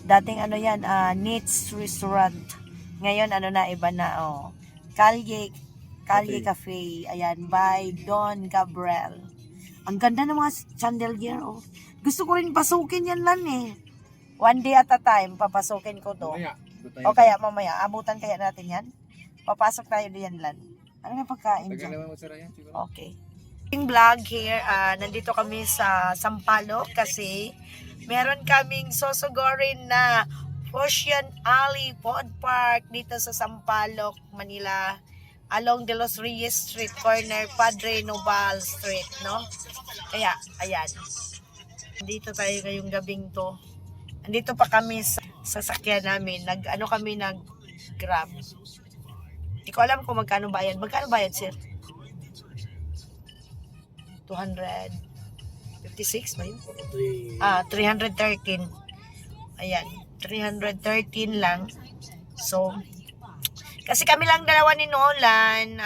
Dating ano yan, Neats Restaurant. Ngayon, ano na, iba na, Calle Cafe. Ayan, by Don Gabriel. Ang ganda ng mga chandelier, Gusto ko rin pasukin yan lang, One day at a time, papasukin ko to. O kaya mamaya, abutan kaya natin yan? Papasok tayo diyan lan. Ano nga pagkain dyan? Okay. Vlog here, nandito kami sa Sampaloc kasi meron kaming susugorin na Ocean Alley Food Park dito sa Sampaloc, Manila, along De Los Reyes Street, corner Padre Nobal Street, no? Kaya, ayan. Dito tayo ngayong gabing to. Andito pa kami sa sasakyan namin. Nag-grab. Hindi ko alam kung magkano bayad. Magkano bayad, sir? 256 ba yun? 313. Ayan. 313 lang. So, kasi kami lang dalawa ni Nolan,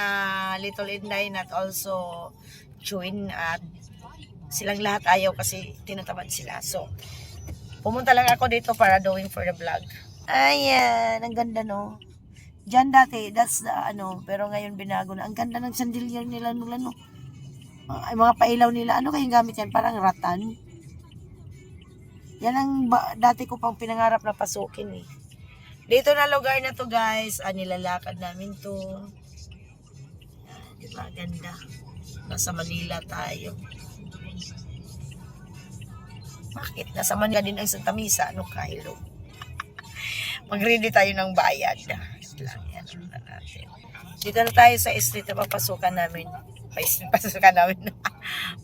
Little Inday, at also Chuin, at silang lahat ayaw kasi tinatamad sila. So, pumunta lang ako dito para doing for the vlog. Ayan, ang ganda, no? Diyan dati, that's the pero ngayon binago na. Ang ganda ng chandelier nila nila, no? Ay, mga pailaw nila. Ano kayong gamit yan? Parang ratan. Yan ang dati ko pang pinangarap na pasukin, Dito na lugar na to, guys. Nilalakad namin to. Diba, ganda. Nasa Manila tayo. Bakit? Nasa Manila din ang Santa Misa. Kylo? Mag-ready tayo ng bayad. Yan na natin. Dito na tayo sa street na papasukan namin. Pasukan namin.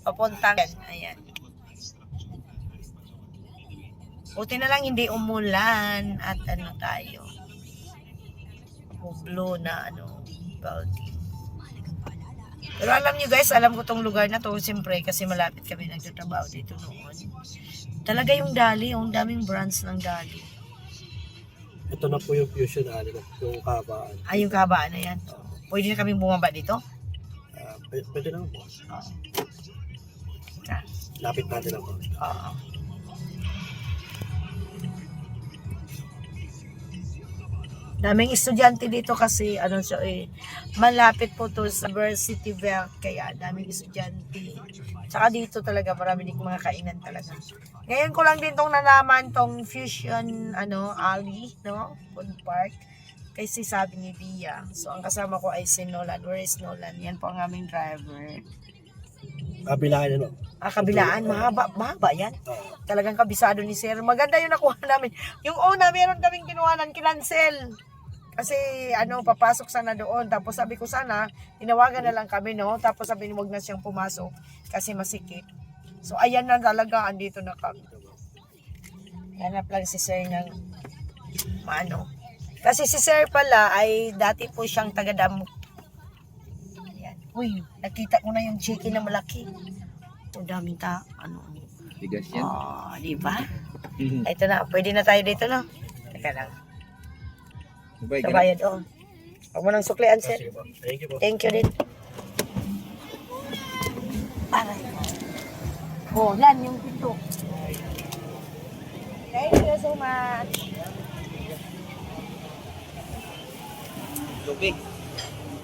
Papuntang. Ayan. Buti na lang hindi umulan at tayo. Blue na building. Pero alam nyo guys, alam ko tong lugar na to siyempre kasi malapit kami nagtatrabaho dito noon. Talaga yung Dali, yung daming brands ng Dali. Ito na po yung Fusion Alley, yung kahabaan. Yung kahabaan na yan. Pwede na kami bumaba dito? Pwede naman po. Lapit natin ako. Daming estudyante dito kasi malapit po to sa University Belt, kaya daming estudyante. Tsaka dito talaga marami din mga kainan talaga. Ngayon ko lang din tong nalaman tong Fusion Alley, no? Food Park. Kasi sabi ni Bia. So ang kasama ko ay si Nolan. Where is Nolan? Yan po ang aming driver. Kabilaan Kabilaan, mahaba yan. Talagang kabisado ni Sir. Maganda yung nakuha namin. Yung una, meron kaming kinuha ng kinansel. Kasi papasok sana doon. Tapos sabi ko sana, tinawagan na lang kami, no? Tapos sabi ni wag na siyang pumasok kasi masikip. So ayan na talaga, andito na kami. Hanap lang si Sir ng Kasi si Sir pala ay dati po siyang taga-Damo. Ayan. Uy, nakita ko na yung chicken na malaki. Ang daming Bigas yan. Di ba? Ito na, pwede na tayo dito, no? Teka lang. Sabayad, Huwag mo nang suklian, Sir. Thank you po. Thank you din. Aray. Lan, yung pito. Thank you so much. Tubig.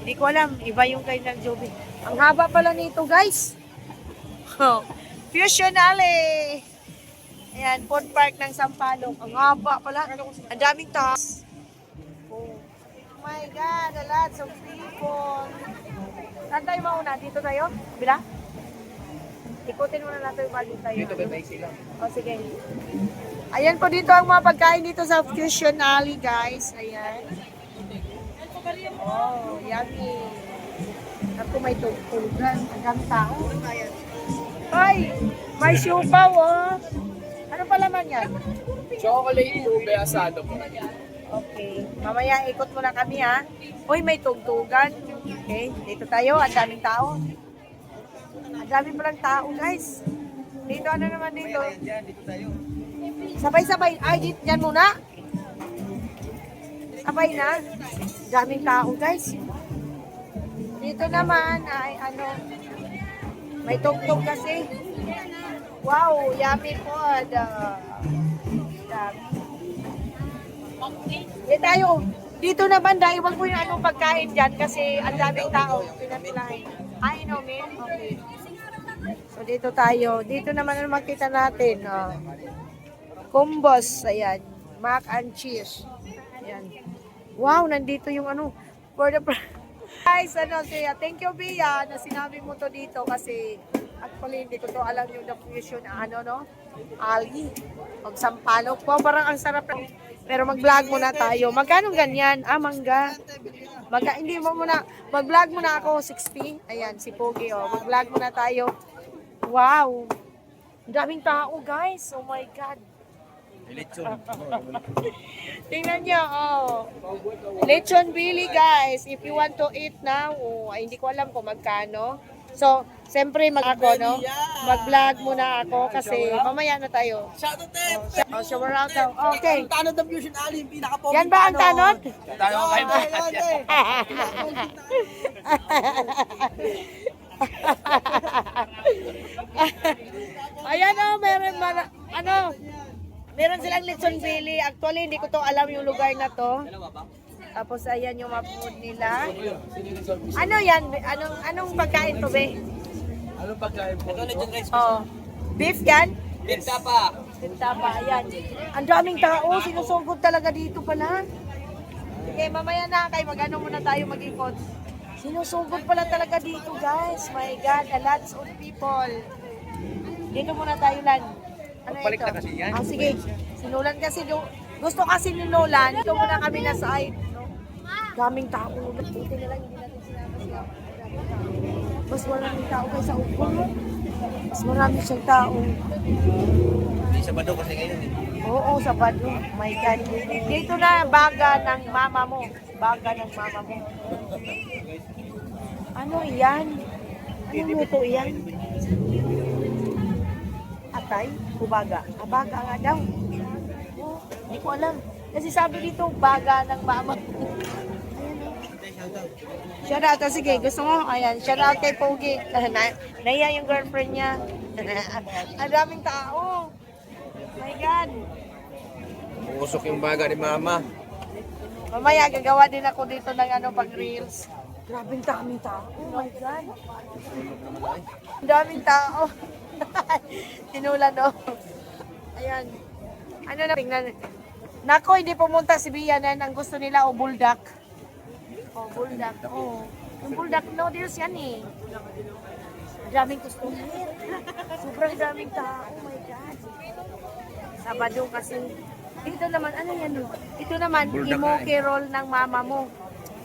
Hindi ko alam, iba yung kay ng Joby. Ang haba pala nito, guys. Fusion Alley. Ayan, Food Park ng Sampaloc. Ang haba pala. Ang daming taas. Oh my God, a lot of people. Saan tayo mauna? Dito tayo? Bila? Ikutin muna natin yung bago tayo. Dito ba sila? Sige. Ayan po dito ang mga pagkain dito sa Fusion Alley, guys. Ayan. Yummy. Ako may tulugan. Ang dami tao. Ay, may siupaw, Ano pa laman yan? Chocolate ube asado po. Okay. Mamaya ikot muna kami, ha. Uy, may tugtugan. Okay, dito tayo. Ang daming tao. Ang dami palang tao, guys. Dito, ano naman dito? Dito tayo. Sabay-sabay. Ay, dyan muna. Sabay na. Daming tao, guys. Dito naman ay may tugtog kasi. Wow, yummy food. Dami. Tayo. Dito naman, dahil wag mo yung anong pagkain dyan kasi ang daming tao. Pinatilahin. I know, man. Okay. So, dito tayo. Dito naman ang makita natin. Combos. Ayan. Mac and cheese. Ayan. Wow, nandito yung ano. For the guys, thank you, Bia, na sinabi mo to dito kasi actually, hindi ko to alam yung definition na algae. Pag sampalok po, parang ang sarap. Pero mag-vlog muna tayo. Magkano ganyan? Mangga. Hindi mo muna, mag-vlog muna ako, 60. Ayan, si Pogi, mag-vlog muna tayo. Wow. Ang daming tao, guys. Oh my God. Tingnan nyo, Lechon Billy, guys. If you want to eat now, hindi ko alam kung magkano. So, siyempre mag-vlog muna ako kasi mamaya na tayo. Shoutout eh! Shower out daw. Okay. Ang tanod ng Fusion Ali, yung pinaka-pogi. Yan ba ang tanod? Tayo kayo ba? Ayan meron silang Lechon Billy. Actually, hindi ko to alam yung lugar na to. Tapos ayan yung map food nila. Ano yan? Anong pagkain to, be? Anong pagkain po? Ito, Legend Rice. Beef yan? Tapa. Tintapa, ayan. Ang daming tao, sinusugod talaga dito pala. Sige, mamaya na kayo, mag-ano muna tayo mag-ikot. Sinusugod pala talaga dito, guys. My God, a lots of people. Dito muna tayo, Lan. Ano Pagbalik ito? na kasi yan. Sige. Sinulan kasi, gusto kasi ni Nolan. Dito muna kami na side. No? Daming tao. Buti na lang, hindi natin sinama siya. Mas maraming tao kaysa upo. Mas marami siyang tao. Sabado kasi ngayon eh. Oo, Sabado. My God. Dito na, baga ng mama mo. Baga ng mama mo. Ano yan? Anong luto yan? Atay? Kubaga? Baga nga daw. Oh, hindi ko alam. Kasi sabi dito, baga ng mama. Shout out. Sige, gusto mo? Ayan, shout out kay Pogi. Naiya yung girlfriend niya. Ang daming tao. My God. Usok yung baga ni Mama. Mamaya, gagawa din ako dito ng pag-reels. Grabing daming tao. Oh my God. Ang daming tao. Sinulan, Ayan. Ano na, tingnan. Nako, hindi pumunta si Bianan. Ang gusto nila, buldak. Buldak. Yung buldak noodles yan eh. Daming customer. Sobrang daming tao. Oh my God. Sabado kasi. Dito naman, ano yan? Ito naman, imoke roll ng mama mo.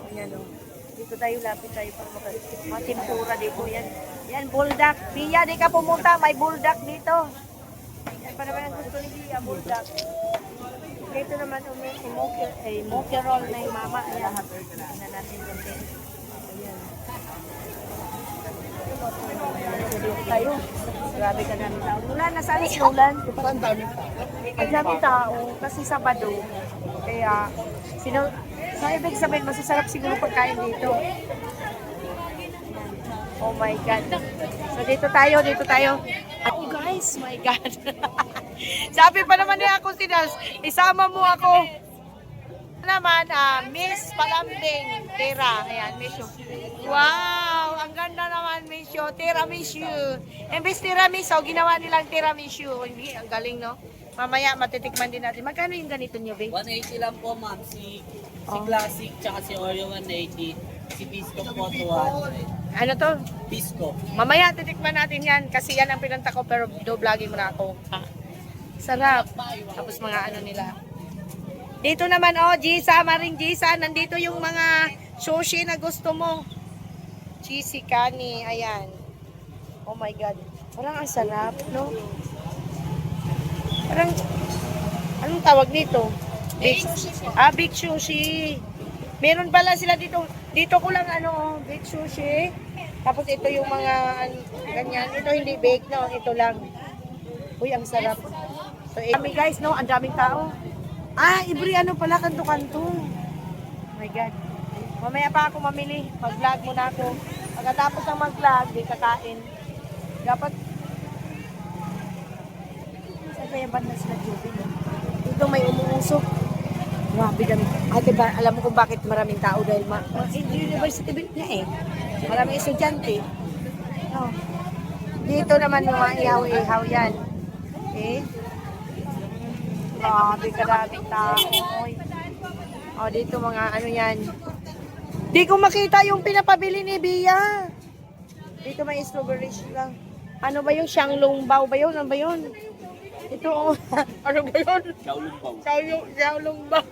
Ayan Dito tayo, lapit tayo para matimpura dito. Yan, buldak. Bia, di ka pumunta. May buldak dito. Yan pa naman ang gusto ni Bia, buldak. Dito naman, imoke roll na yung mama. Ayan, na natin dito. Ayan. Dito tayo. Grabe ka namin tao. Nulan, nasaan si Nulan? Ang daming tao. Kasi Sabado. Kaya, sa ibig sabihin, masasarap siguro pagkain dito. Oh my God. So dito tayo. Oh guys, my God. Sabi pa naman niya ako si Dals, isama mo ako. Naman, Miss Palambing, Tira. Ayan, Miss you. Wow, ang ganda naman, Miss you. Tiramisu. Imbis tiramisu, ginawa nilang tiramisu. Ang galing, no? Mamaya, matitikman din natin. Magkano yung ganito niyo, Bing? 180 lang po, ma'am. Si Classic, tsaka si Oreo 180. Si Bisco po, 200. Ano to? Bisco. Mamaya, titikman natin yan. Kasi yan ang pinanta ko, pero do-vlogging mo na ako. Sarap. Tapos mga ano nila. Dito naman, Gisa, Maring Gisa. Nandito yung mga sushi na gusto mo. Cheesy kani, ayan. Oh my God. Parang ang sarap, no? Parang, anong tawag dito? Big sushi. Meron pala sila dito. Dito ko lang big sushi. Tapos ito yung mga ganyan. Ito hindi bake, no? Ito lang. Uy, ang sarap. So, guys, no? Ang daming tao. Ibri pala, kanto-kanto. Oh my God. Mamaya pa ako mamili. Mag-vlog muna ako. Pagkatapos ng mag-vlog, di kakain. Dapat, kaya banda sila Jubin? Dito may umuusok. Grabe dami. Ay, diba, alam mo kung bakit maraming tao dahil university built na eh. Maraming estudyante. No. Dito naman yung mga ihaw-ihaw yan. Okay? Grabe karaming tao. O, dito mga ano yan. Di ko makita yung pinapabili ni Bia. Dito may strawberries lang. Ano ba yung Shanglongbao ba yun? Ano ba yun? Ito, oh. Ano ba yun? Xiaolongbao.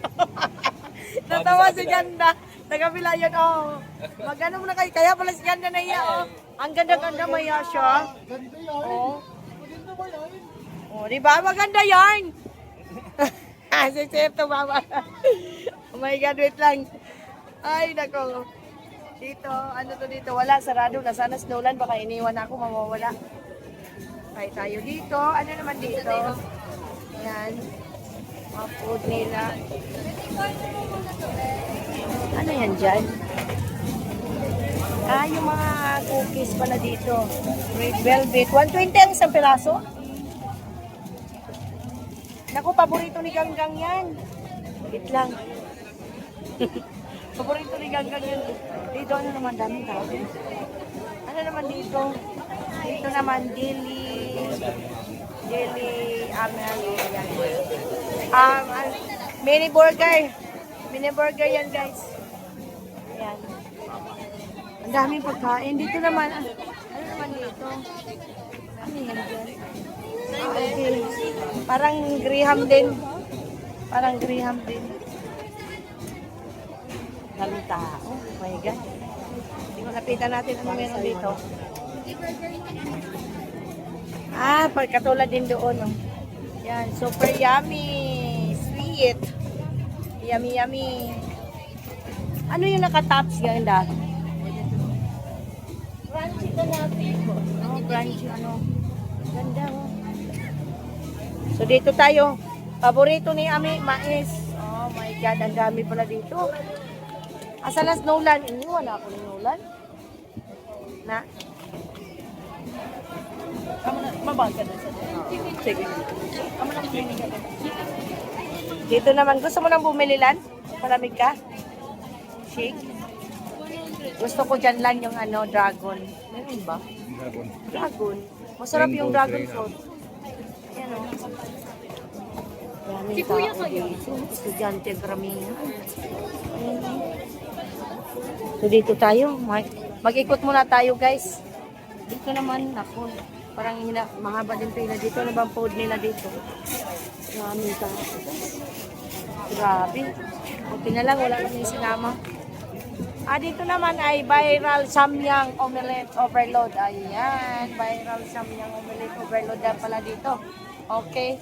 Natawa si Ganda. Nagabila yun, oh. Magano mo na kayo. Kaya pala si Ganda na iya, oh. Ang ganda-ganda maya siya. Oh. Oh, di ba? Maganda yan. Si Serto, mama. Oh my God, wait lang. Ay, nako. Dito, ano to dito? Wala, sarado na. Sana snowland, baka iniwan ako, mamawala. Kaya tayo dito. Ano naman dito? Yan. Mga food nila. Ano yan dyan? Ah, yung mga cookies pala dito. Red velvet. 120 ang isang piraso? Naku, paborito ni Ganggang yan. Wait lang. Paborito ni Ganggang yan. Dito, ano naman daming tao? Ano naman dito? Dito naman, deli, mini burger. Mini burger yan, guys. Ayan. Ang daming pagkain. Dito naman, ano naman dito? Ano yan dyan? Ah, okay. Parang Graham din. Parang Graham din. Daming tao. Oh my God. Tingnan, lapitan natin ano meron dito. Ah, pagkatulad din doon. Oh. Yan, super yummy. Sweet. Yummy, yummy. Ano yung naka-tops ganda? Crunchy ka natin. Oh, crunchy ano. Ganda oh. So dito tayo. Paborito ni Ami, mais. Oh my God, ang dami pala dito. Asan na snowland? Wala ako ng snowland. Na. Mabaga na sa sige. Dito naman, gusto mo nang bumili lan? Malamig ka? Shake? Gusto ko dyan lang yung ano, dragon. Meron ba? Dragon. Masarap yung dragon fruit. Yan o. Daming tao dito. Estudyante karamihan. So dito tayo. Mag-ikot muna tayo guys. Dito naman, ako. Parang mahaba din pila dito. Ano bang food nila dito? Maraming tao. Grabe. Buti na lang, wala kami sinama. Ah, dito naman ay viral samyang omelette overload. Ayan, viral samyang omelette overload na pala dito. Okay.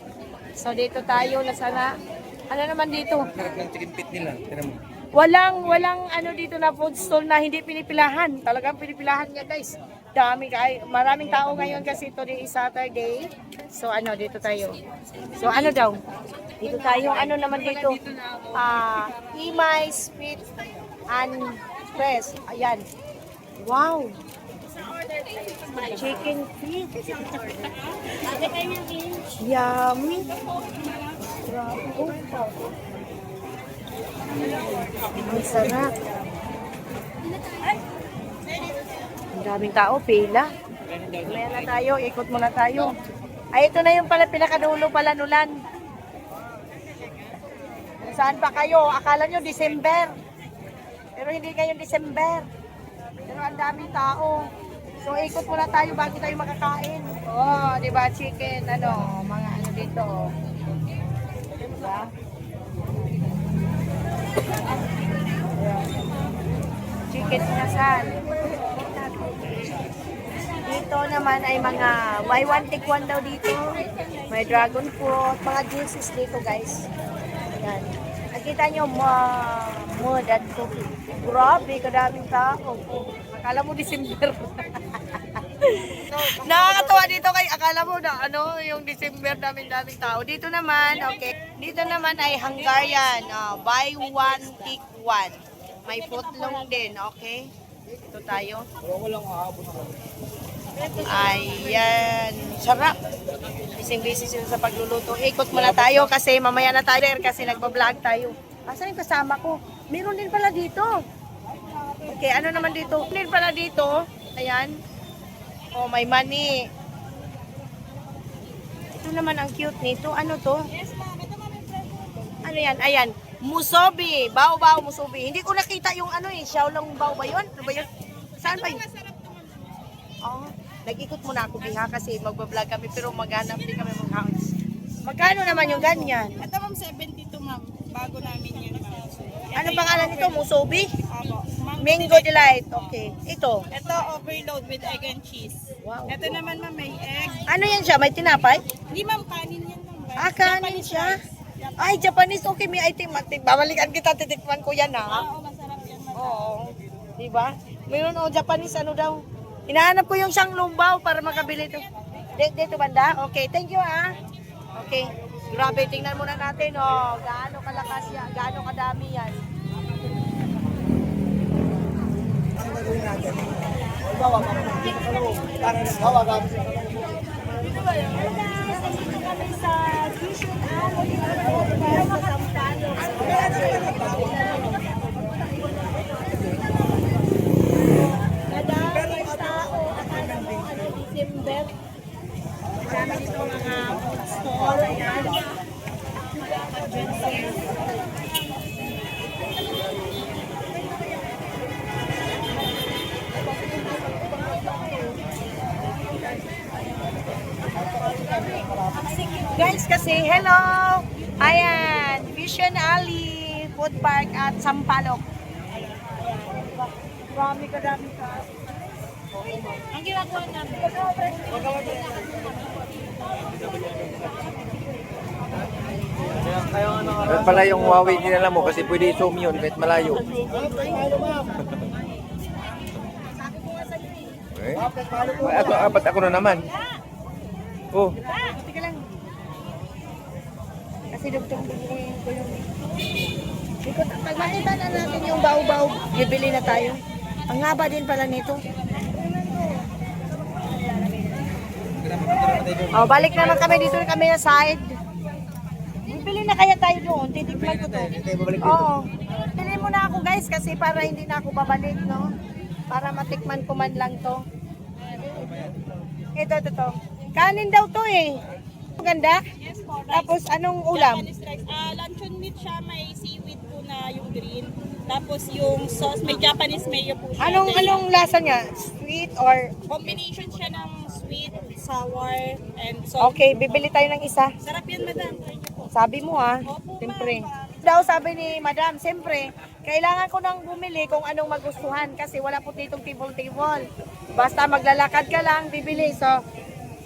So dito tayo na sana. Ano naman dito? Sarap ng chicken feet nila. Tignan mo. Walang ano dito na food stall na hindi pinipilahan. Talagang pinipilahan niya guys. Dami kay maraming tao ngayon kasi today is Saturday. So ano dito tayo. So ano daw? Dito tayo ano naman dito? Imay sweet and fresh. Ayan. Wow. Chicken feet. Yummy. Grabe. Ang sarap. Ang daming tao, pila. Maya na tayo, ikot muna tayo. Ay, ito na yung pala, pinakadulo pala nulan. Saan pa kayo? Akala nyo December. Pero hindi kayo December. Pero ang daming tao. So, ikot muna tayo bago tayo makakain. Oh, di ba? Chicken, ano, mga ano dito. Diba? Chicken inasal. Dito naman ay mga buy one take one daw dito. May dragon fruit, mga juices dito guys. Ayan. Nakita nyo mud at cookie. Grabe, kadaming tao. Akala mo December. Nakakatawa dito kay akala mo na ano yung December daming tao. Dito naman, okay. Dito naman ay Hungarian. Buy one take one. May footlong din, okay? Ito tayo. Ayan. Sarap. Busy-busy sila sa pagluluto. Ikot muna tayo kasi mamaya na tayo kasi nagbablog tayo. Asan yung kasama ko? Meron din pala dito. Okay, ano naman dito? Meron pala dito. Ayan. Oh, may money. Ito naman ang cute nito. Ano to? Ano yan? Ayan. Musobi. Bao-bao musobi. Hindi ko nakita yung ano eh. Xiaolong bao ba yun? Ano ba yun? Saan ba yun? Oh, nag-ikot muna ako biha kasi magbablog kami pero maghanap din kami ng house. Magkano naman yung ganyan? Ito ma'am, 72 ma'am. Bago namin yun ma'am. Ano pangalan nito? Musobi? Opo. Mango Delight. Okay. Ito. Ito overload with egg and cheese. Wow. Ito naman ma'am, may egg. Ano yan siya? May tinapay? Hindi ma'am, kanin yan ma'am. Ah, kanin siya. Ay, Japanese. Okay, may item. Babalikan kita. Titikman ko yan ha. Oo, masarap yan ma'am. Oo. Diba? Mayroon o Japanese ano daw. Hinahanap ko yung siyang lumbaw para makabili ito. Dito banda? Okay, thank you ah. Okay. Grabe, tingnan muna natin oh. Gaano kalakas yan, gaano kadami yan. December. Marami dito mga store. Ayan. Guys, kasi hello! Ayan, Vision Alley Food Park at Sampaloc. Marami ka dami ka. Ang ginagawa namin. Dapat pala yung Huawei dinala mo kasi pwede i-zoom yun kahit malayo. Eh? Apat ako na naman. Oh. Teka lang. Kasi dugtong-dugtongin ko yung... Pag makita na natin yung bao-bao, bibili na tayo. Ang haba din pala nito. Oh, balik naman kami dito na kami sa side. Bibili na kaya tayo doon. Titikman ko to. Oo. Bili muna ako guys kasi para hindi na ako babalik, no? Para matikman ko man lang to. Ito. Kanin daw to eh. Maganda? Yes po. Tapos anong ulam? Japanese rice. Luncheon meat siya, may seaweed po na yung green. Tapos yung sauce, may Japanese mayo po siya. Anong lasa niya? Sweet or... Combination siya ng sweet, sour, and salt. Okay, bibili tayo ng isa. Sarap yan, madam. Try niyo po. Sabi mo ah, Opo, siyempre. ma'am. Daw sabi ni Madam, siyempre, kailangan ko nang bumili kung anong magustuhan kasi wala po ditong table-table. Basta maglalakad ka lang, bibili. So,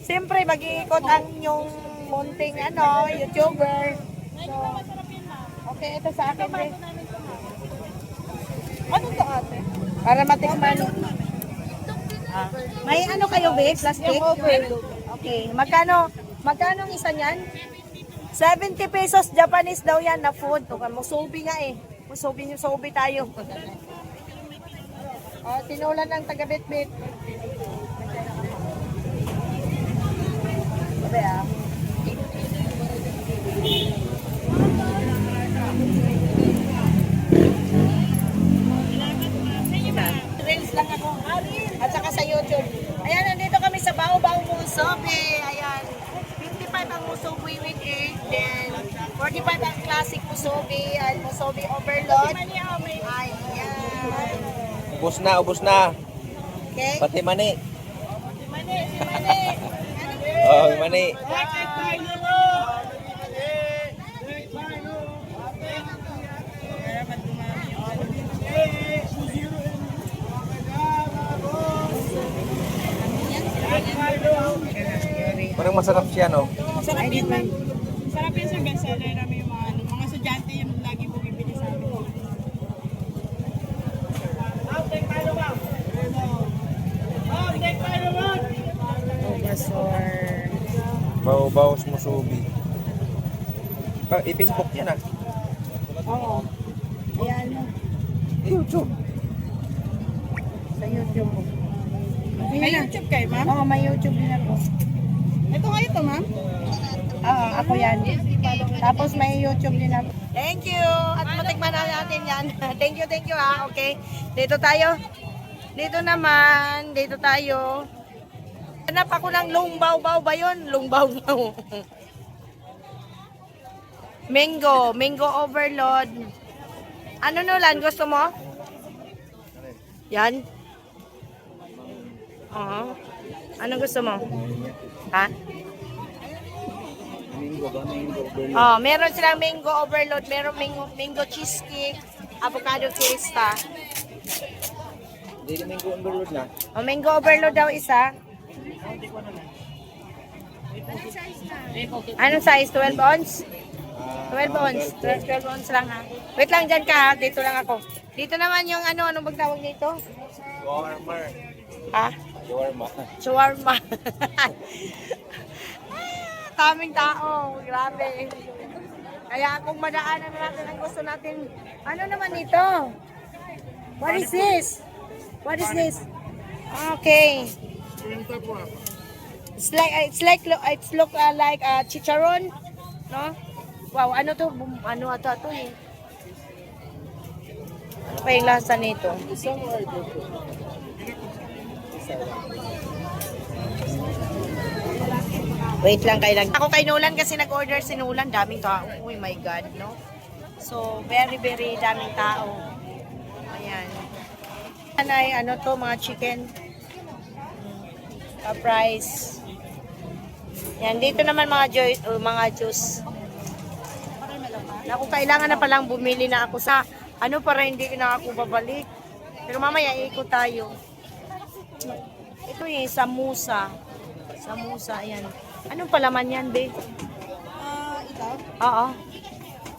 siyempre, mag-iikot ang yung munting YouTuber. So, Masarap yan, ma'am. okay, ito sa akin. Bago namin ito, ma'am. Ano to, ate? Para matikman. Ah. May ano kayo, babe? Plastic? Okay. Magkano ang isa niyan? 70 pesos Japanese daw yan na food. Okay, musubi nga eh. Musubi tayo. Oh, tinulan ng taga-bit-bit. Sabi ah. Reels lang ako. At saka sa YouTube. Ayan, nandito kami sa Bao-Bao Musobi. Ayan. 55 ang musobi with egg. Then, 45 ang classic musobi. And musobi overload. Ayan. Ubus na. Okay. Pati mani. Mani. Oh, mani. Parang masarap siya, no? Sarap yan, ma'am. Sarap yan sa bestseller namin yung mga estudyante yung lagi po bibili sa amin. Bao-baos musubi. I-Facebook yan, ah. Oo. Ayan. YouTube. Sa YouTube. May YouTube kayo, ma'am? Oo, may YouTube din ako. Ito kayo to, ma'am? Oo, ako yan. Tapos may YouTube din ako. Thank you! At matikman na natin yan. Thank you Okay. Dito tayo. Dito naman. Dito tayo. Hanap ako ng lungbaw-baw ba yun? Lungbaw-baw. Mango overload. Ano Nolan, gusto mo? Yan. Oo. Ano gusto mo? Ha? Oh, meron silang mango overload, meron mango cheesecake, avocado fiesta. Hindi mango overload na. Oh, mango overload daw isa. Anong size? 12 ounce? 12 ounce. 12 ounce lang ha. Wait lang dyan ka ha. Dito lang ako. Dito naman yung anong bang tawag dito? Shawarma. Ha? Shawarma. Shawarma. Kaming tao. Grabe. Kaya kung madaanan na natin ang gusto natin. Ano naman ito? What is this? What is this? Okay. It's look like chicharon, no? Wow, ano to? Ano ito eh? Ano pa yung lasa nito? Wait lang kayo lang. Ako kay Nolan kasi nag-order si Nolan. Daming tao. Oh my God, no? So, very daming tao. Ayan. Ay, ano to, mga chicken. Fries. Yan, dito naman mga juice. Ako, kailangan na palang bumili na ako sa, ano para hindi na ako babalik. Pero mamaya, ikot tayo. Ito yung samusa. Samusa, ayan. Anong palaman yan, be? Ito. Oo.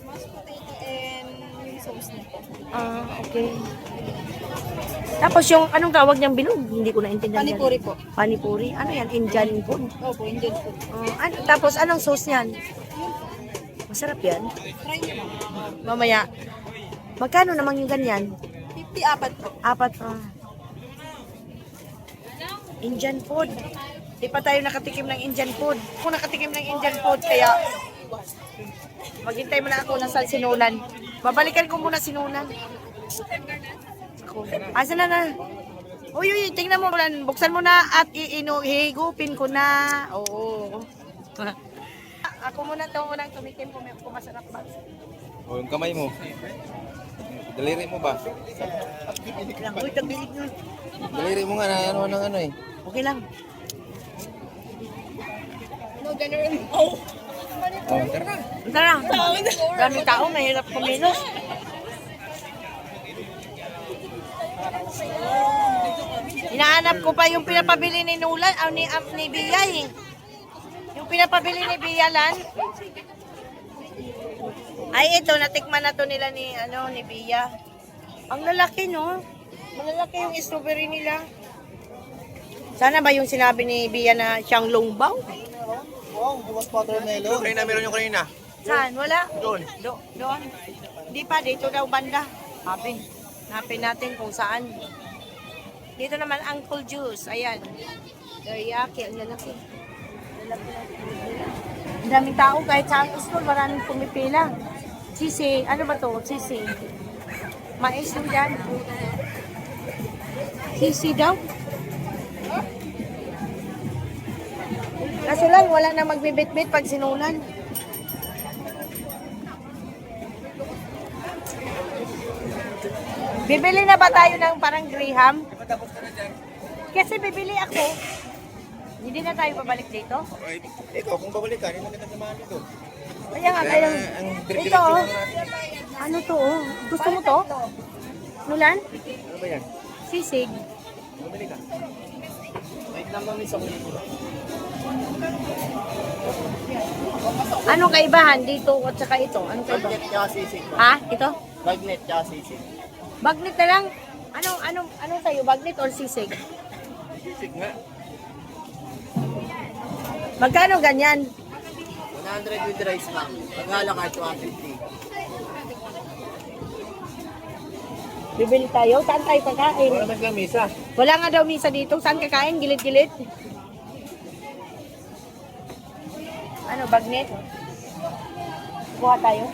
Mashed potato and yung sauce nito. Okay. Tapos yung, anong tawag niyang bilog? Hindi ko naintindihan. Panipuri po. Panipuri? Ano yan? Indian food? Opo, Indian food. Tapos anong sauce niyan? Masarap yan. Try nyo lang. Mamaya. Magkano naman yung ganyan? 50 apat po. Apat. Indian food. Di pa tayo nakatikim ng Indian food. Ako nakatikim ng Indian food, kaya maghintay mo na ako nasa sinulan. Babalikan ko muna sinulan. Ako. Asa na? Uy, tingnan mo. Buksan mo na at hihigupin ko na. Oo. Ako muna ito unang tumikim kung masarap ba. O, yung kamay mo. Daliri mo ba? Uy, tagbilig na. Daliri mo nga na ano eh. Okay lang. No, general. Oh. Oh, tara na. Tara. Daming tao, mahirap kumilos. Hinahanap ko pa yung pinapabili ni Nulan, ni Bia eh. Yung pinapabili ni Bia Lan. Ay, ito, natikman na to nila ni Bia. Ang lalaki, no? Malalaki yung strawberry nila. Sana ba yung sinabi ni Bia na siyang lungbaw? Kanina, meron yung kanina. Saan? Wala? Doon. Doon? Hindi pa, dito daw banda. Hanapin natin kung saan. Dito naman, Uncle Juice. Ayan. Teriyaki. Ang lalaki. Ang daming tao. Kahit sa school, maraming pumipila. Sisi. Ano ba to? Sisi. Mais lang dyan. Sisi daw. Kaso lang, wala na magbibit-bit pag sinulan. Bibili na ba tayo ng parang Graham? Kasi bibili ako. Hindi na tayo babalik dito. Ikaw, kung babalik ka, hindi na kita samahan dito. Kaya nga, kaya... Ito, oh. Ano to, oh? Gusto mo to? Nulan? Ano ba yan? Sisig. Bumili ka. Anong kaibahan dito at saka ito? Anong kaibahan? Bagnet tsaka sisig. Ha? Ito? Bagnet tsaka sisig. Bagnet na lang? Anong sa'yo? Bagnet or sisig? Sisig nga. Magkano ganyan? 100 with rice ma'am. Paghala ka, 250. Bibili tayo? Saan tayo kakain? Wala naman lang misa. Wala nga daw misa dito. Saan kakain? Gilid-gilid? Ano, bagnet? Kuha tayo?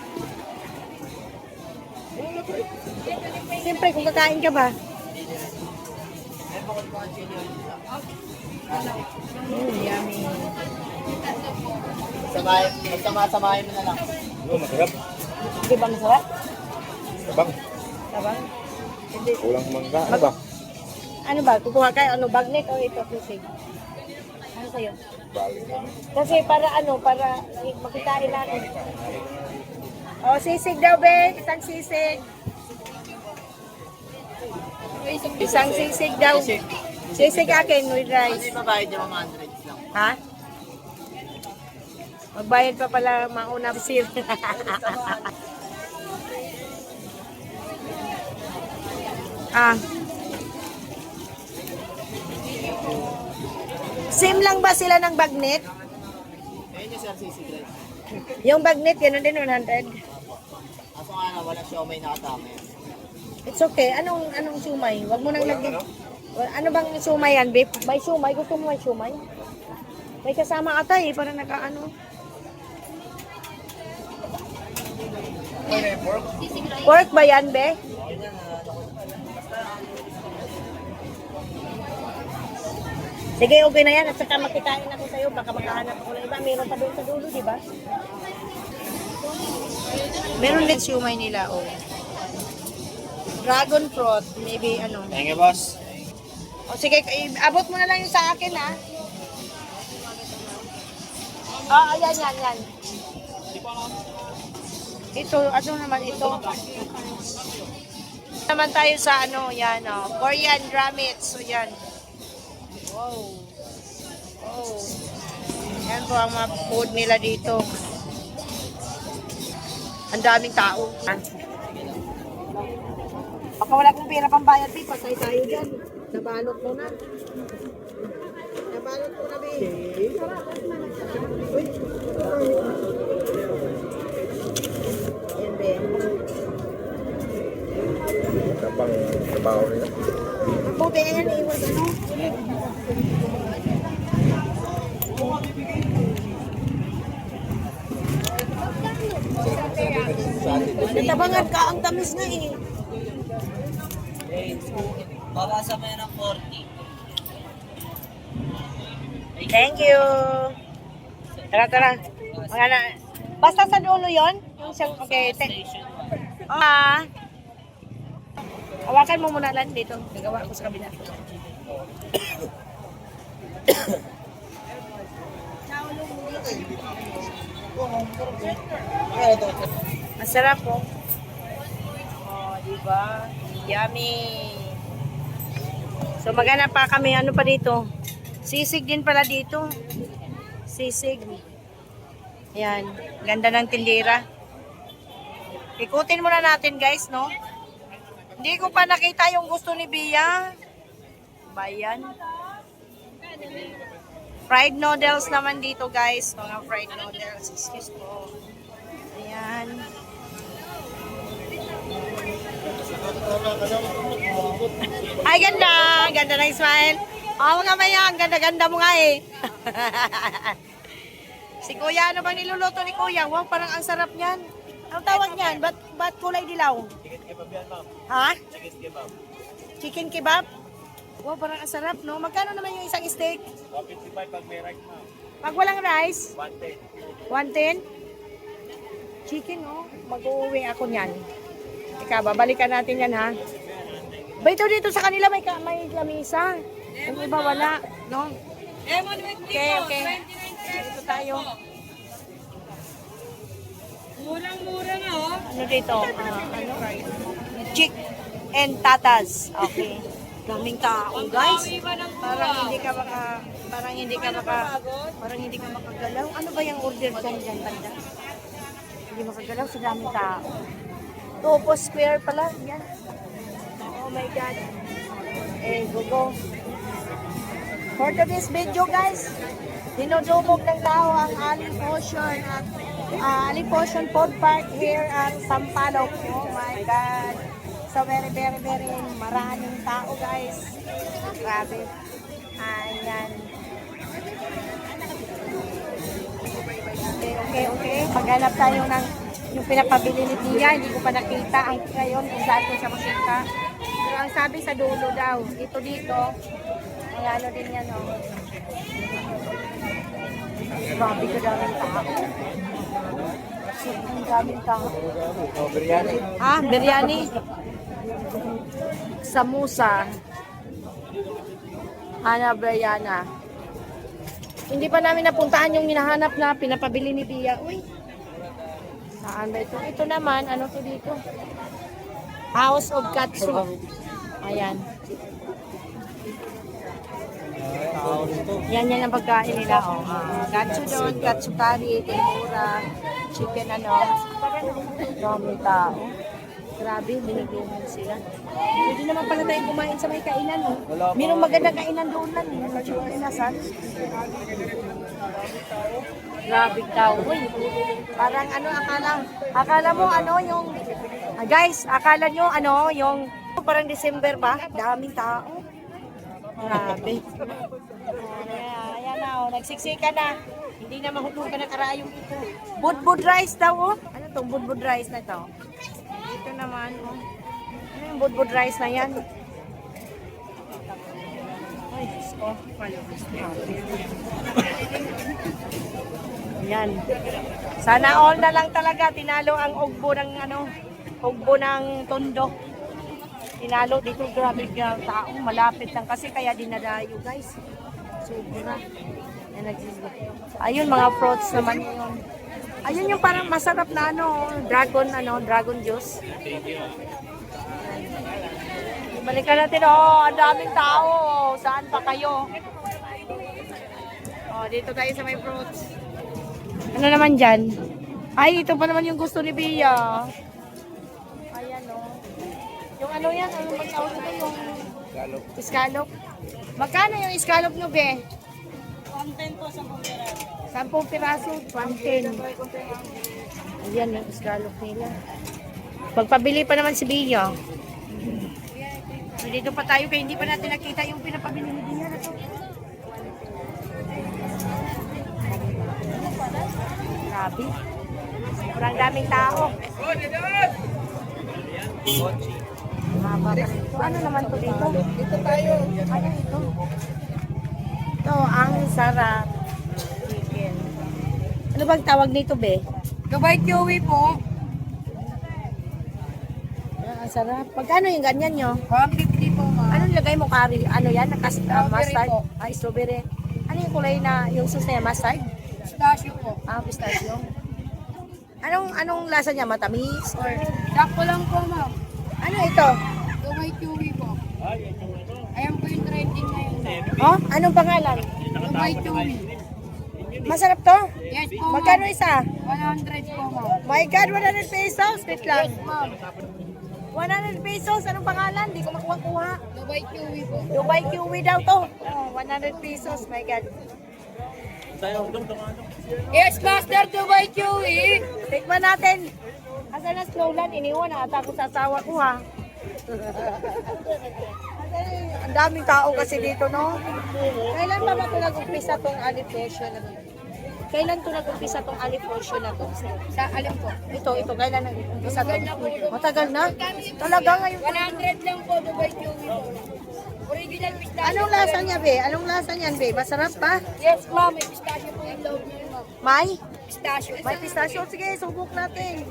Siyempre, kung kakain ka ba? Yummy. Samahin mo na lang. Oo, masarap. Di ba masarap? Tabang. Sabang? Hindi. Kulang mangga. Ano ba? Ano ba? Kukuha kayo? Ano, bagnet o ito? Sisig? Ano sa'yo? Balik naman. Kasi para makitain natin. O, sisig daw, be. Isang sisig. Isang sisig daw. Sisig akin with rice. Mabayad yung mga 100 lang. Ha? Magbayad pa pala mauna sir. Ah. Same lang ba sila ng bagnet? Ayun yung sir sisig rice. Yung bagnet, gano'n din 100. Kaso nga na, wala siomay na kasama yan. It's okay. Anong sumay? Wag mo nang lagyan. Ano bang sumay yan, babe? May sumay? Gusto mo may sumay? May kasama ata eh, para nakaano. Pork ba yan, be? Sige, okay na yan. At saka makitain ako sa'yo. Baka makahanap ako ng iba. Meron pa doon sa dulo, di ba? Meron din siumay nila, oh. Dragon fruit. Maybe, ano. Thank you, boss. O sige, abot mo na lang yung sa akin, ha? Ah, ayan, yan. Ito, ano naman ito? Naman tayo sa ano, yan, oh. Korean ramen. So, yan. Wow. Oh. Yan po ang mga food nila dito. Ang daming tao. Baka wala kong pera pang bayad, babe. Patay tayo dyan. Nabalot mo na. Nabalot mo na, babe. Uy. Yan, babe. Tabang trabaho nila. Ako, babe, yan. Iwan ano. Natabangan ka. Ang tamis na eh. Babasa mo yan ng 40. Thank you. Tara. Mga na. Basta sa dulo yon. Yung siyang, okay. Station 1. Hawakan mo muna lang dito. Gagawa ko sa kabila. Masarap po. Oh, diba? Yummy. So maghanap pa kami, ano pa dito? Sisig din pala dito. Sisig. Yan. Ganda ng tindera. Ikutin muna natin guys, no? Hindi ko pa nakita yung gusto ni Bia. Bayan. Fried noodles naman dito guys. Mga fried noodles. Excuse po. Ayan. Ay, ganda. Ganda ng smile. Oo nga maya. Ang ganda-ganda mo nga eh. Si Kuya, ano bang niluluto ni Kuya? Wow, parang ang sarap niyan. Anong tawag niyan? Ba't kulay dilaw? Ha? Chicken kebab? Wow, parang ang sarap, no? Magkano naman yung isang steak? 155 pag may rice na. Pag walang rice? 110. 110? Chicken, no? Mag-uwi ako niyan. Ika, babalikan natin yan, ha? Ba ito dito sa kanila may lamisa. Yung iba wala, no? Okay. Dito tayo. Murang-mura nga, oh. Ano dito? Ano? Chick and tatas. Okay. Daming tao, guys. Parang hindi ka makagalaw. Ano ba yung order dyan, banda? Hindi makagalaw sa daming tao. Topo Square pala. Yan. Oh my God. Go. For today's video, guys, dinudubog ng tao ang Ali Potion Food Park here at Sampaloc. Oh my God. So, very, very, very maraming tao, guys. Grabe. Ayan. Okay. Maghanap tayo ng yung pinapabili ni Tia. Hindi ko pa nakita ang ngayon kung saan ko siya makita. Pero ang sabi sa dulo daw, dito. Ang ano din yan, oh. Grabe ka daming tao. Ang daming tao. Biryani. Ah, biryani. Samusa. Ana Briana. Hindi pa namin napuntahan yung hinahanap na pinapabili ni Tia. Uy. Saan ba ito? Ito naman, ano to dito? House of Katsu. Ayan. Yan ang pagkain nila. Oh. Katsu doon, katsu curry, tempura, chicken ano. Dami tao. Grabe, binigyan mo sila. Pwede naman pala tayong kumain sa may kainan. Oh. Mayroong magandang kainan doon lang. Inasan. Grabe tao. Uy, parang ano, akala mo ano yung, guys, akala nyo ano, yung parang December ba? Daming tao. Grabe. Ayan na, oh, nagsiksika na. Hindi na mahulog ka na karayong ito. Budbud rice daw, oh. Ano itong budbud rice na ito? Ito naman, oh. Ano yung budbud rice na yan? Ay, Diyos ko. Yan. Sana all na lang talaga. Tinalo ang ugbo ng ano, ugbo ng tondo. Tinalo dito, grabe ang tao, malapit lang kasi kaya dinadayo, guys. Sobra. Yan, ayun, mga fruits naman yun. Ayun yung parang masarap na ano, dragon juice. Balikan natin, oh, ang daming tao. Saan pa kayo? Oh, dito tayo sa may fruits. Ano naman dyan? Ay, ito pa naman yung gusto ni Bia. Ayan, oh. Yung ano yan, ano magtawag ito yung escallop. Magkano yung escallop nyo, Be? 110 po, 10 piraso. 10 piraso, 110. Ayan yung escallop nila. Pagpabili pa naman si Bia. So, dito pa tayo kaya hindi pa natin nakita yung pinapabili ni Bia na to. Grabe. Sobrang daming tao. Ano naman to dito? Dito tayo. Ano ito? Ito, ang sarap. Chicken. Ano bang tawag nito, Be? Dubai Kiwi po. Ang sarap. Pagkano yung ganyan nyo? 150 po, ma'am. Anong lagay mo, curry? Ano yan? Mustard? po. Strawberry. Ano yung kulay na yung sauce na yan? Mustard? Pistachio po. Pistachio. Anong lasa niya? Matamis? Or Sakto lang po, ma'am. ano ito? Dubai Kiwi po. Ayan po yung trending ngayon. Oh? Anong pangalan? Dubai Kiwi. Masarap to? Yes po, ma'am. Magkano isa? 100 po, ma'am. My God, 100 pesos? Wait lang. Yes, ma'am. 100 pesos? Anong pangalan? Di ko makuha-kuha. Dubai Kiwi po. Dubai Kiwi daw to. Oh, 100 pesos. My God. Yes, Master Dubai Kiwi. Tikman natin. Asa na snowland? Iniwan na ata ako sa asawa ko, ha? Ang daming tao kasi dito, no? Kailan pa ba ito nag-umpisa tong alip portion na to? Kailan ito nag-umpisa tong alip portion na to? Sa alin po? Ito, kailan nag-umpisa to? Matagal na? Talaga ngayon. 100 lang po, Dubai Kiwi po. Original pistachio. Anong lasa niya, Be? Anong lasa niyan, Be? Masarap pa? Yes, ma'am. May pistachio po yung loob niya, ma'am. May? Pistachio. May pistachio. Sige, subok natin.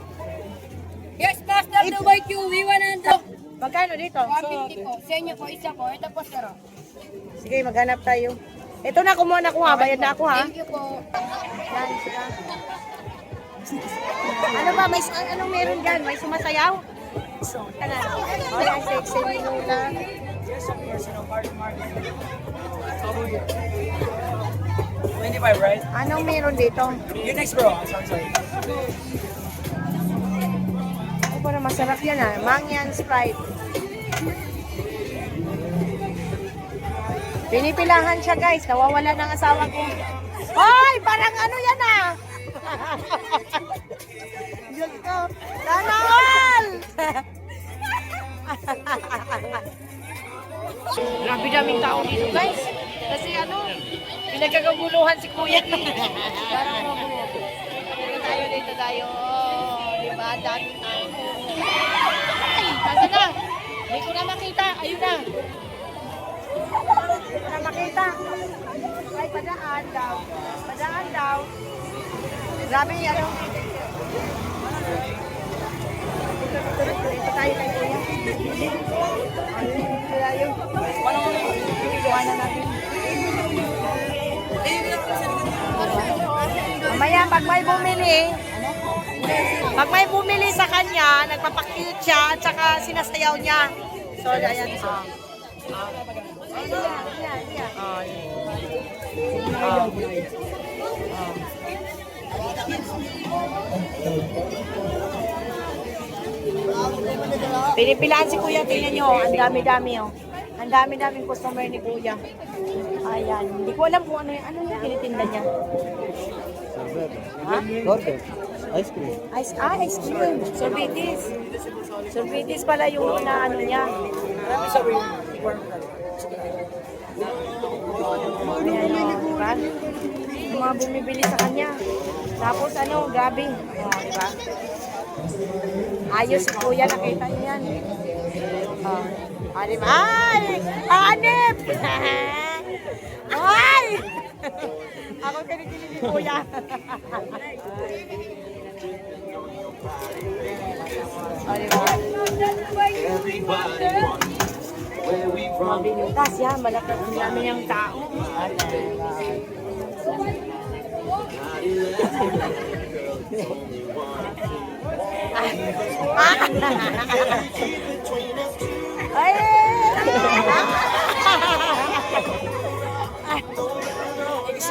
Yes, Master Dubai Kiwi, 100. Magkano dito? 150 po. Sa inyo po, isa po. Ito po, sir. Sige, maghanap tayo. Ito na, kumuha na ako, ha? Bayad na ako, ha? Thank you po. Yan, sila. Ano ba? Anong meron dyan? May sumasayaw? So, tanan. Ay, ang sexy ni Lula. Anong meron dito? You next, bro. Sorry. Ay, parang masarap yan, ha? Mangyan Sprite. Pinipilahan siya, guys. Nawawala ng asawa ko. Hoy! Parang ano yan, ha? Diyos ko. Sana all! Grabe daming tao dito, guys. Kasi ano, pinagkaguguluhan si Kuya. Parang mabuo. Dito tayo. Diba? Daming tao. Ay, nasa na? Hindi ko na makita. Ayun na. Hindi ko na makita. Ay, padaan daw. Padaan daw. Grabe, ano. Dito tayo kay Kuya. Kaya yung iwanan natin. Mamaya, pag may bumili sa kanya, nagpapakute siya at saka sinasayaw niya. So, ayan. Pinipilaan si Kuya, tingnan nyo, ang dami-dami oh. Ang dami-daming customer ni Kuya. Ayan, hindi ko alam kung ano yung tinitinda niya. Burger. Ice cream. Ice cream. Sorbitis. Sorbitis pala yung na ano niya. Ayan, diba? Yung mga bumibili sa kanya. Tapos ano, grabe. Diba? Ayos si Kuya, nakita niyo yan. Diba? Ay! Hanip! Ay! Ako kinikili ni Kuya. Diba? Mabilitas yan, malaki ang dami niyang tao. Ay!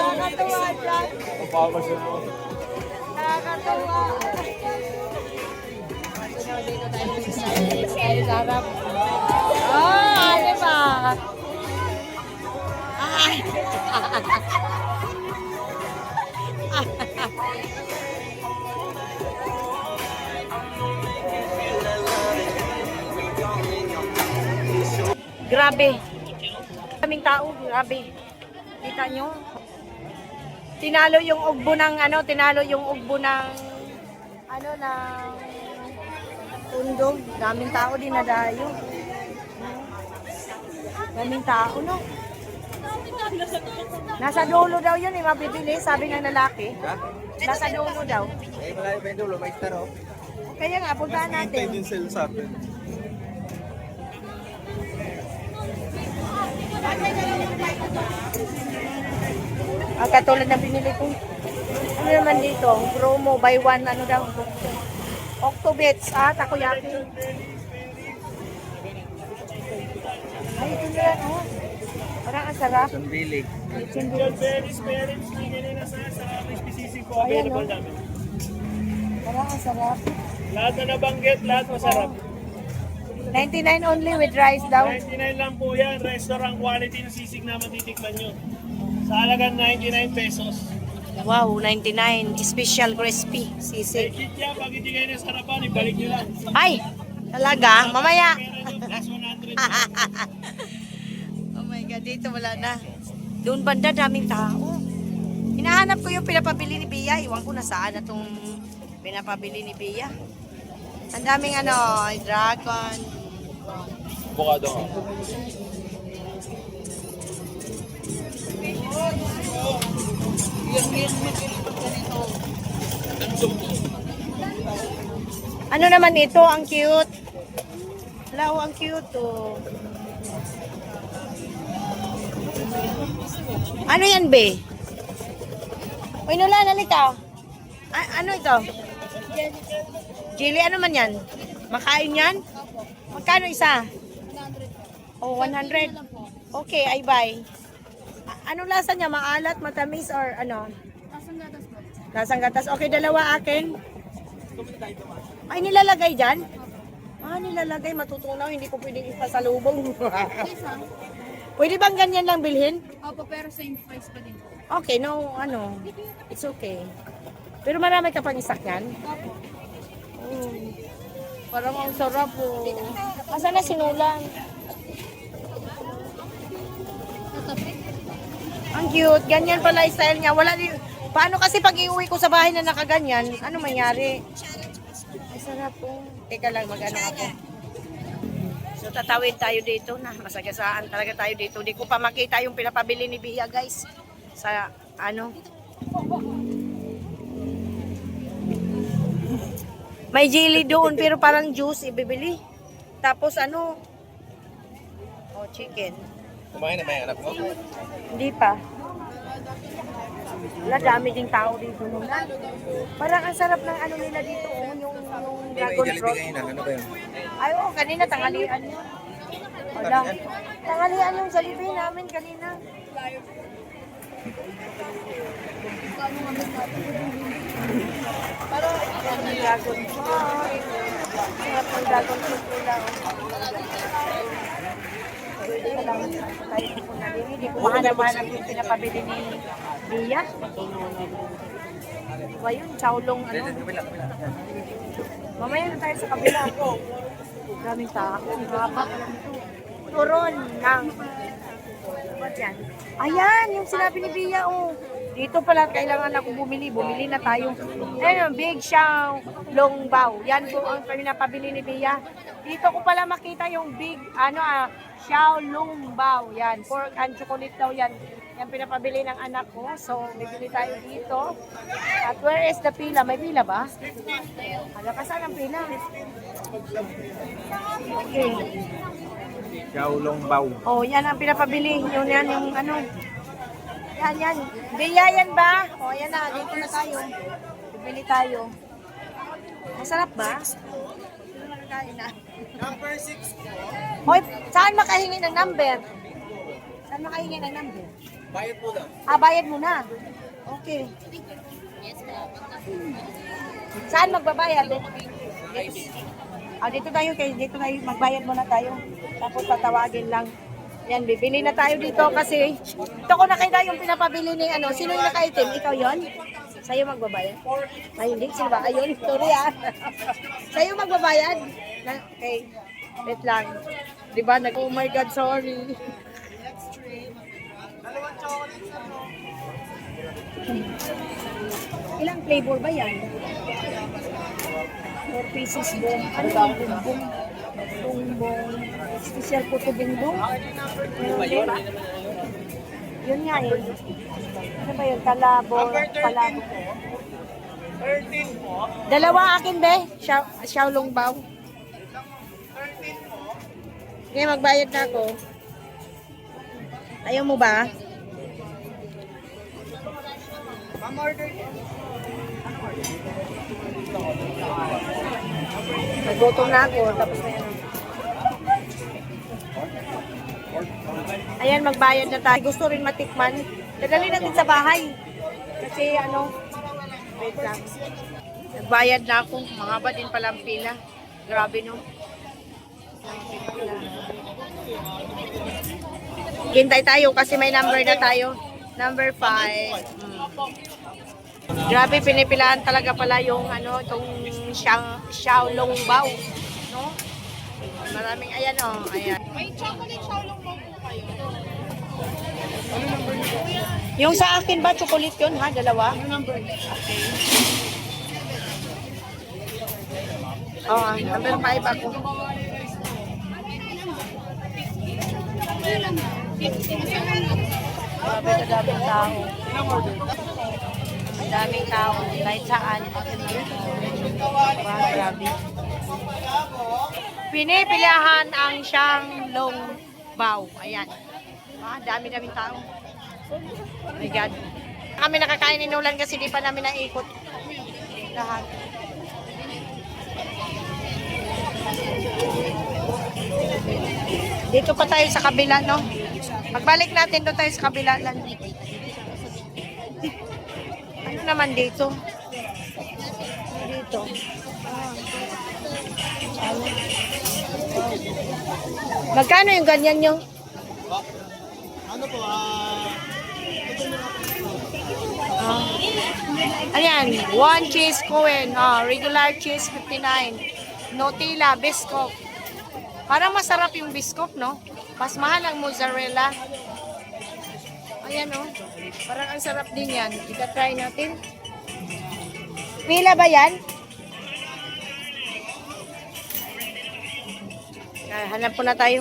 Nakakatawa dyan. Nakakatawa. Dito tayo sa harap. Di ba? Ay! Grabe. Kaming tao, grabe. Kita nyo? Tinalo yung ugbo ng pundo. Daming tao din na dayo. Daming tao, no? Nasa dulo daw yun, mabibili, sabi ng lalaki. Nasa dulo daw. Malayo pa yung dulo, may star oh. Kaya nga, puntahan natin. sale sa akin. Katulad na binili ko. Ano naman dito? Promo, buy one, ano daw? Octobets, takoyaki. Ay, ito na, oh. Parang ang sarap. Sanbilig. Ayan, oh. Parang ang sarap. Lahat na nabanggit, lahat masarap. 99 only with rice daw. 99 lang po yan. Restaurant quality ng sisig na matitikman nyo. Sa halagang 99 pesos. Wow, 99. Special crispy sisig. Legit yan. Pag hindi kayo nasarapan, ibalik nyo lang. Ay, talaga? Mamaya. Plus 100. Oh my God, dito wala na. Doon banda, daming tao. Hinahanap ko yung pinapabili ni Bia. Iwan ko na saan na itong pinapabili ni Bia. Ang daming dragon. Bukado nga. Ano naman ito? Ang cute. Hello, ang cute oh. Ano yan, be? Uy, Nula, nalika. Ano ito? Jelly, ano man yan? Makain yan? Magkano isa? 100. Oh, 100. Okay, I buy. Anong lasa niya? Maalat, matamis, or ano? Lasang gatas po. Lasang gatas. Okay, dalawa akin. Ay, nilalagay dyan? Nilalagay. Matutunaw. Hindi ko pwedeng ipasalubong. Pwede bang ganyan lang bilhin? Opo, pero same price pa din. Okay, no, It's okay. Pero marami ka pang isak yan? Opo. Oh. Parang ang sarap po. Asa na sinulan? Ang cute. Ganyan pala yung style niya. Wala din. Paano kasi pag iuwi ko sa bahay na nakaganyan, ano mangyari? Ay, sarap po. Teka lang, mag-ano ako. So, tatawid tayo dito na. Masagasaan talaga tayo dito. Di ko pa makita yung pinapabili ni Bia, guys. Sa, ano. May jelly doon, pero parang juice ibibili. Tapos, ano. Oh, chicken. Kumain na ba yung anak mo? Hindi pa. Wala, dami ding tao dito nun. Parang ang sarap ng ano nila dito, oh, yung May dragon Jollibee fruit. kayo na. Ano ba yun? Ay, oo, kanina tanghalian yun. Wala. Tanghalian yung Jollibee namin kanina. Parang ang dragon fruit. Sarap ng dragon fruit nila. Pwede ka lang tayo kung nalili. Hindi ko mahanap-hanap yung pinapabili ni Bia. Ba yun? Chowlong ano? Mamaya na tayo sa kabila. Daming tao. Haba. Turon ng... What yan? Ayan, yung sinabi ni Bia, oh. Dito pala kailangan ako bumili. Bumili na tayo. Ayun, Big Xiao Long Bao. Yan po ang pinapabili ni Bia. Dito ko pala makita yung Big, Xiao Long Bao. Yan, pork and chocolate daw yan. Yan pinapabili ng anak ko. So, bibili tayo dito. At where is the pila? May pila ba? Hala ka, saan ang pila? Okay. Xiaolong Bao. Oh, yan ang pinapabili. Yun yan, yung ano. Yan, yan. Bia yan ba? Oh, yan na. Dito na tayo. Bibili tayo. Masarap ba? Kain na. Number 6. Hoy, saan makahingi ng number? Saan makahingi ng number? Bayad mo na. Ah, bayad mo na. Okay. Saan magbabayad? Dito tayo, dito tayo, magbayad muna tayo. Tapos tatawagin lang. Yan, bibili na tayo dito kasi ito ko nakita yung pinapabili ni ano. Sino yung naka-item? Ikaw yon? Sa'yo magbabayad? Ay, hindi. Sino ba? Ayun, sorry Sa'yo magbabayad? Okay. Wait lang. Diba? Oh my God, sorry. Ilang flavor ba yan? 4 pieces bong. Ano yung bongbong? Bongbong. Special po ito bongbong. Diba? Yun nga eh. Ano ba yun? Talabong. Palabong. 13 po. Dalawa akin be. Xiaolong Bao. 13 po. Ngayon magbayad na ako. Ayaw mo ba? Ma'am, order po. Nagutom na ako. Tapos na yan. Ayan, magbayad na tayo. Gusto rin matikman. Dadali natin sa bahay. Kasi ano, wait lang. Nagbayad na ako. Mahaba din pala ang pila. Grabe no. Hintay tayo kasi may number na tayo. Number 5. Grabe, pinipilaan talaga pala yung ano, itong Xiaolong Bao. No? Maraming, ayan o. Oh, ayan. May chocolate Xiaolong Bao po kayo. Yung sa akin ba, chocolate yun ha? Dalawa? Okay. Oo, number 5 ako. Grabe, kadaming tao. Daming tao, kahit saan. Grabe. Pinipilahan ang Xiaolong Bao. Ayan. Dami-daming tao. Oh my God. Kami nakakain ni Nolan kasi di pa namin naikot. Lahat. Dito pa tayo sa kabila, no? Pagbalik natin doon tayo sa kabila lang. Ano naman dito? Dito. Magkano yung ganyan nyo? Ano po, Ayan, 1 cheese Cohen. Regular cheese 59. Nutella, biscuit. Parang masarap yung biscuit, no? Mas mahal ang mozzarella. Ayan, oh. Parang ang sarap din yan. Ika-try natin. Pila ba yan? Hanap po na tayo.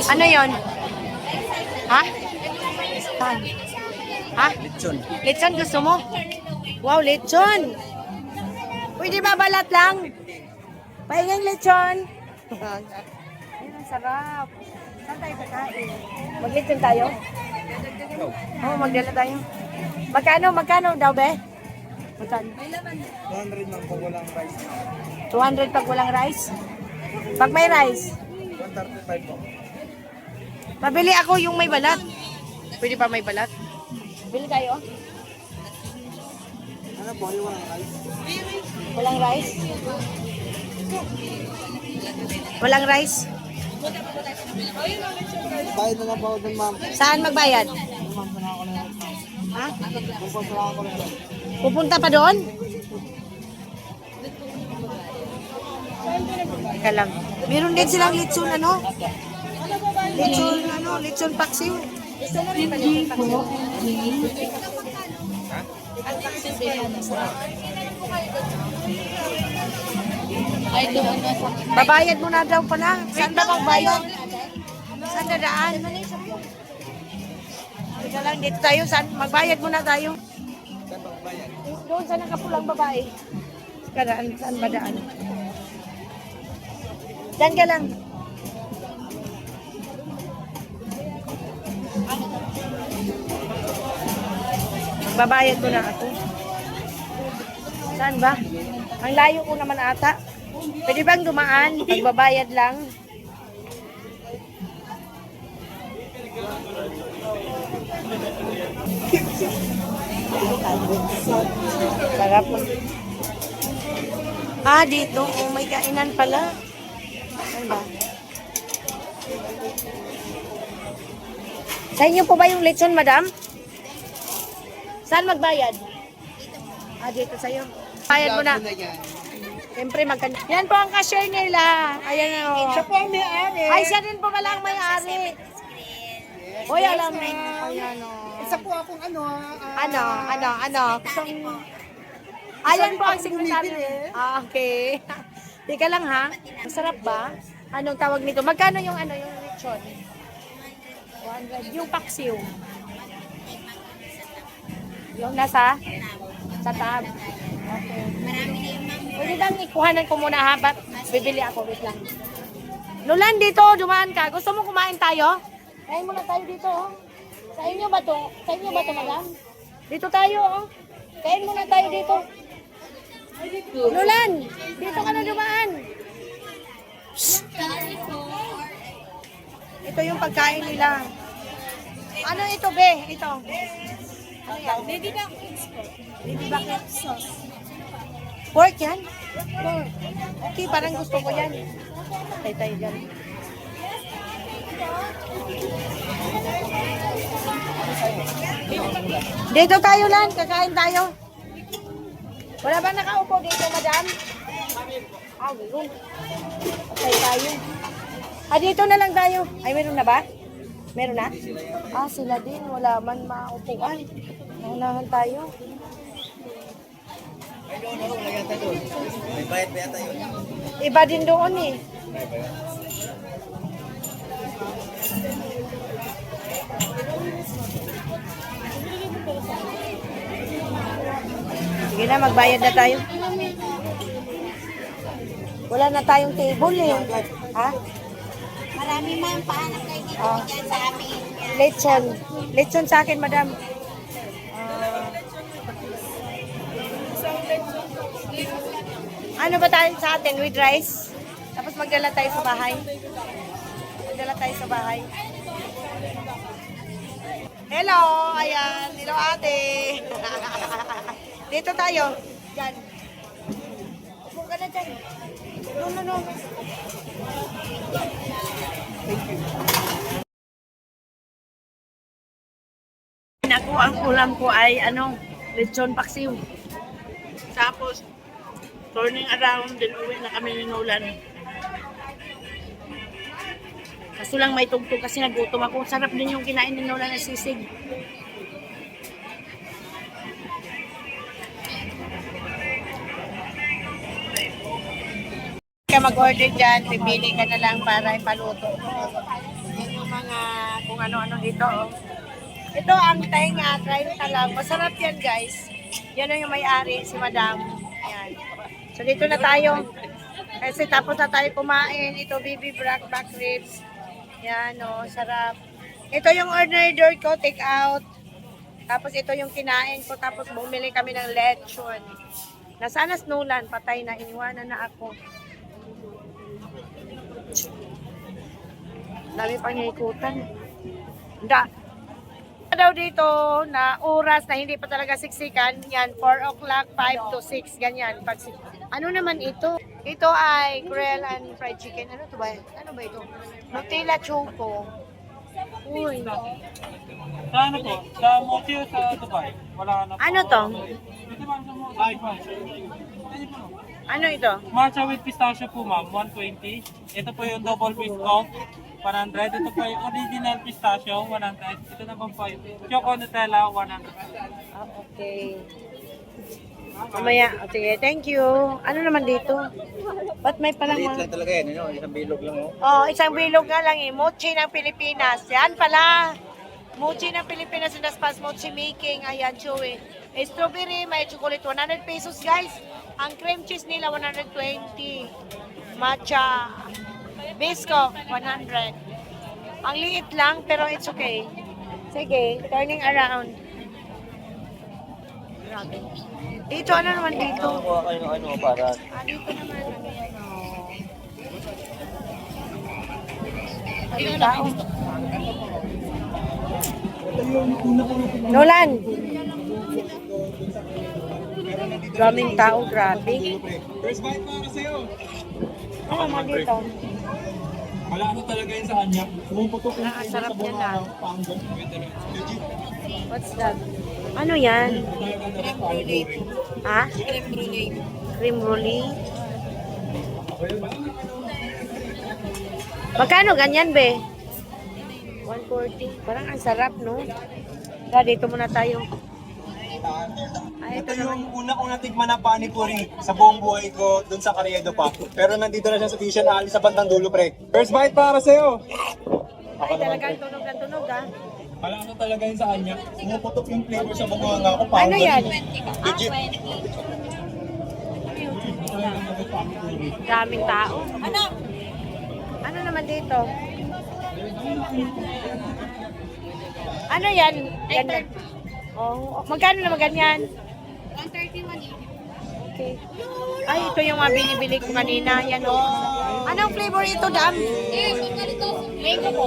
Ano yon? Ha? Saan? Ha? Lechon. Lechon gusto mo? Wow, lechon. Pwede ba balat lang? Pahingang lechon. Ayun, ang sarap. Saan tayo kakain? Mag-lechon tayo? Oo, magdala tayo. Magkano daw, be? Magkano? 200 lang kung walang rice. 200 pag walang rice? Pag may rice? 135 po. Pabili ako yung may balat. Pwede pa may balat? Bili tayo. Ano po, yung walang rice? Walang rice? Walang rice? Bayad na lang po dun, ma'am. Saan magbayad? Ha? Pupunta pa doon? Teka lang. Meron din silang lechon ano? Lechon paksiw. Gusto mo rin ba lechon paksiw? Ang paksiw din. Babayad mo na daw pala. Saan ba magbayad? Saan dadaan? Teka lang, dito tayo. Saan? Magbayad muna tayo. Doon sa nakapulang babae. Saan ba daan? Diyan ka lang. Magbabayad mo na ako. Saan ba? Ang layo ko naman ata. Pwede bang dumaan? Magbabayad lang. Sarap. Ah, dito. Oh, may kainan pala. Saan ba? Sa inyo po ba yung lechon, madam? Saan magbayad? Ah, dito sa'yo. Bayad mo na. Siyempre, yan po ang cashier nila. Ayan o. Siya po ang may-ari. Ay, siya din po pala ang may-ari. Uy, alam mo. Ayan o. Isa po akong ano. Ayan po ang sekretaryo. Ah, okay. Teka lang ha. Masarap ba? Anong tawag nito? Magkano yung yung lechon? 100. Yung paksiw. Yung nasa? Sa tab. Okay. Pwede lang ikuhanan ko muna ha. Bibili ako. Wait lang. Nulan, dito. Dumaan ka. Gusto mo kumain tayo? Kain muna tayo dito. Oh. Sa inyo ba to? Sa inyo ba to, madam? Dito tayo. Oh. Kain muna tayo dito. Nulan, dito ka na dumaan. Ito yung pagkain nila. Ano ito, be? Ito. Ano yan? Baby back Baby bakit? Sauce. Pork yan? Pork. Okay, parang gusto ko yan. Tayo dyan. Dito tayo lang, kakain tayo. Wala ba nakaupo dito, madam? Ah, meron. Tayo tayo. Ah, dito na lang tayo. Ay, meron na ba? Meron na? Ah, sila din. Wala man maupuan. Naunahan tayo. May bayad ba yata yun? Iba din doon eh. Sige na, magbayad na tayo. Wala na tayong table eh. Ha? Marami man pahanap kayo dito dyan sa amin. Lechon. Lechon sa akin, madam. Ano ba tayo sa atin? With rice? Tapos magdala tayo sa bahay. Magdala tayo sa bahay. Hello! Ayan. Hello, ate. Dito tayo. Diyan. Upo ka na dyan. No. Thank you. ang ulam ko ay lechon paksiw. Tapos, turning around, din uwi na kami ni Nolan. Kaso lang may tugtog kasi nagutom ako. Sarap din yung kinain ni Nolan na sisig. Ka mag-order dyan, pipili ka na lang para ipaluto. Yan yung mga kung ano-ano dito. Oh. Ito ang tenga, try ka lang. Masarap yan guys. Yan yung may-ari, si Madam. Yan. So dito na tayo. Kasi tapos na tayo kumain. Ito baby back ribs. Yan o, sarap. Ito yung order ko, take out. Tapos ito yung kinain ko. Tapos bumili kami ng lechon. Nasaan na Nolan? Patay na, iniwanan na ako. Dami pang ikutan. Daw dito na oras na hindi pa talaga siksikan, yan 4 o'clock, 5 to 6, ganyan. Ano naman ito? Ito ay grill and fried chicken. Ano to ba? Ano ba ito? Nutella choco. Uy. Sa ano po? Sa Mochi o sa Dubai? Wala na po. Ano to? Dito ma'am sa Mochi. Ano ito? Matcha with pistachio po ma'am, 120. Ito po yung double biscuit, 100. Ito po yung original pistachio, 100. Ito naman po yung Choco Nutella, 100. Ah, okay. Mamaya. Sige, thank you. Ano naman dito? Ba't may palang mga... talaga yan, isang bilog lang. Oh, isang bilog nga lang eh. Mochi ng Pilipinas. Yan pala. Mochi ng Pilipinas in the Spas Mochi making. Ayan, chewy. Strawberry, may chocolate. 100 pesos, guys. Ang cream cheese nila, 120. Matcha. Bisco, 100. Ang liit lang, pero it's okay. Sige, turning around. Grabe. Dito, ano naman dito? Para... Dito naman, Ayun tao. Nolan! Daming tao, grabe. First bite para sa'yo. Ano naman dito? Wala ano talaga yun sa kanya. Pumuputok yung flavor Sarap sa yan bunga. ah. Panggang. Legit. What's that? Ano yan? Ha? Creme brulee. Creme brulee? Magkano ganyan, be? 140. Parang ang sarap, no? Dito muna tayo. Ay, Ito yung una kong natikman na panipuri sa buong buhay ko dun sa Carriedo pa. Pero nandito na siya sa Vision Alley sa bandang dulo, pre. First bite para sa'yo. Ay, talagang tunog na tunog, ha? Wala ano talaga yun sa kanya. Pumuputok yung flavor sa bunga ko. Ano yan? Legit. Daming tao. Ano naman dito? Ano yan? Ganyan. Oh, magkano naman ganyan? 131. Okay. Ay, ito yung mga binibili ko kanina. Yan o. Anong flavor ito, Dam? Mango po.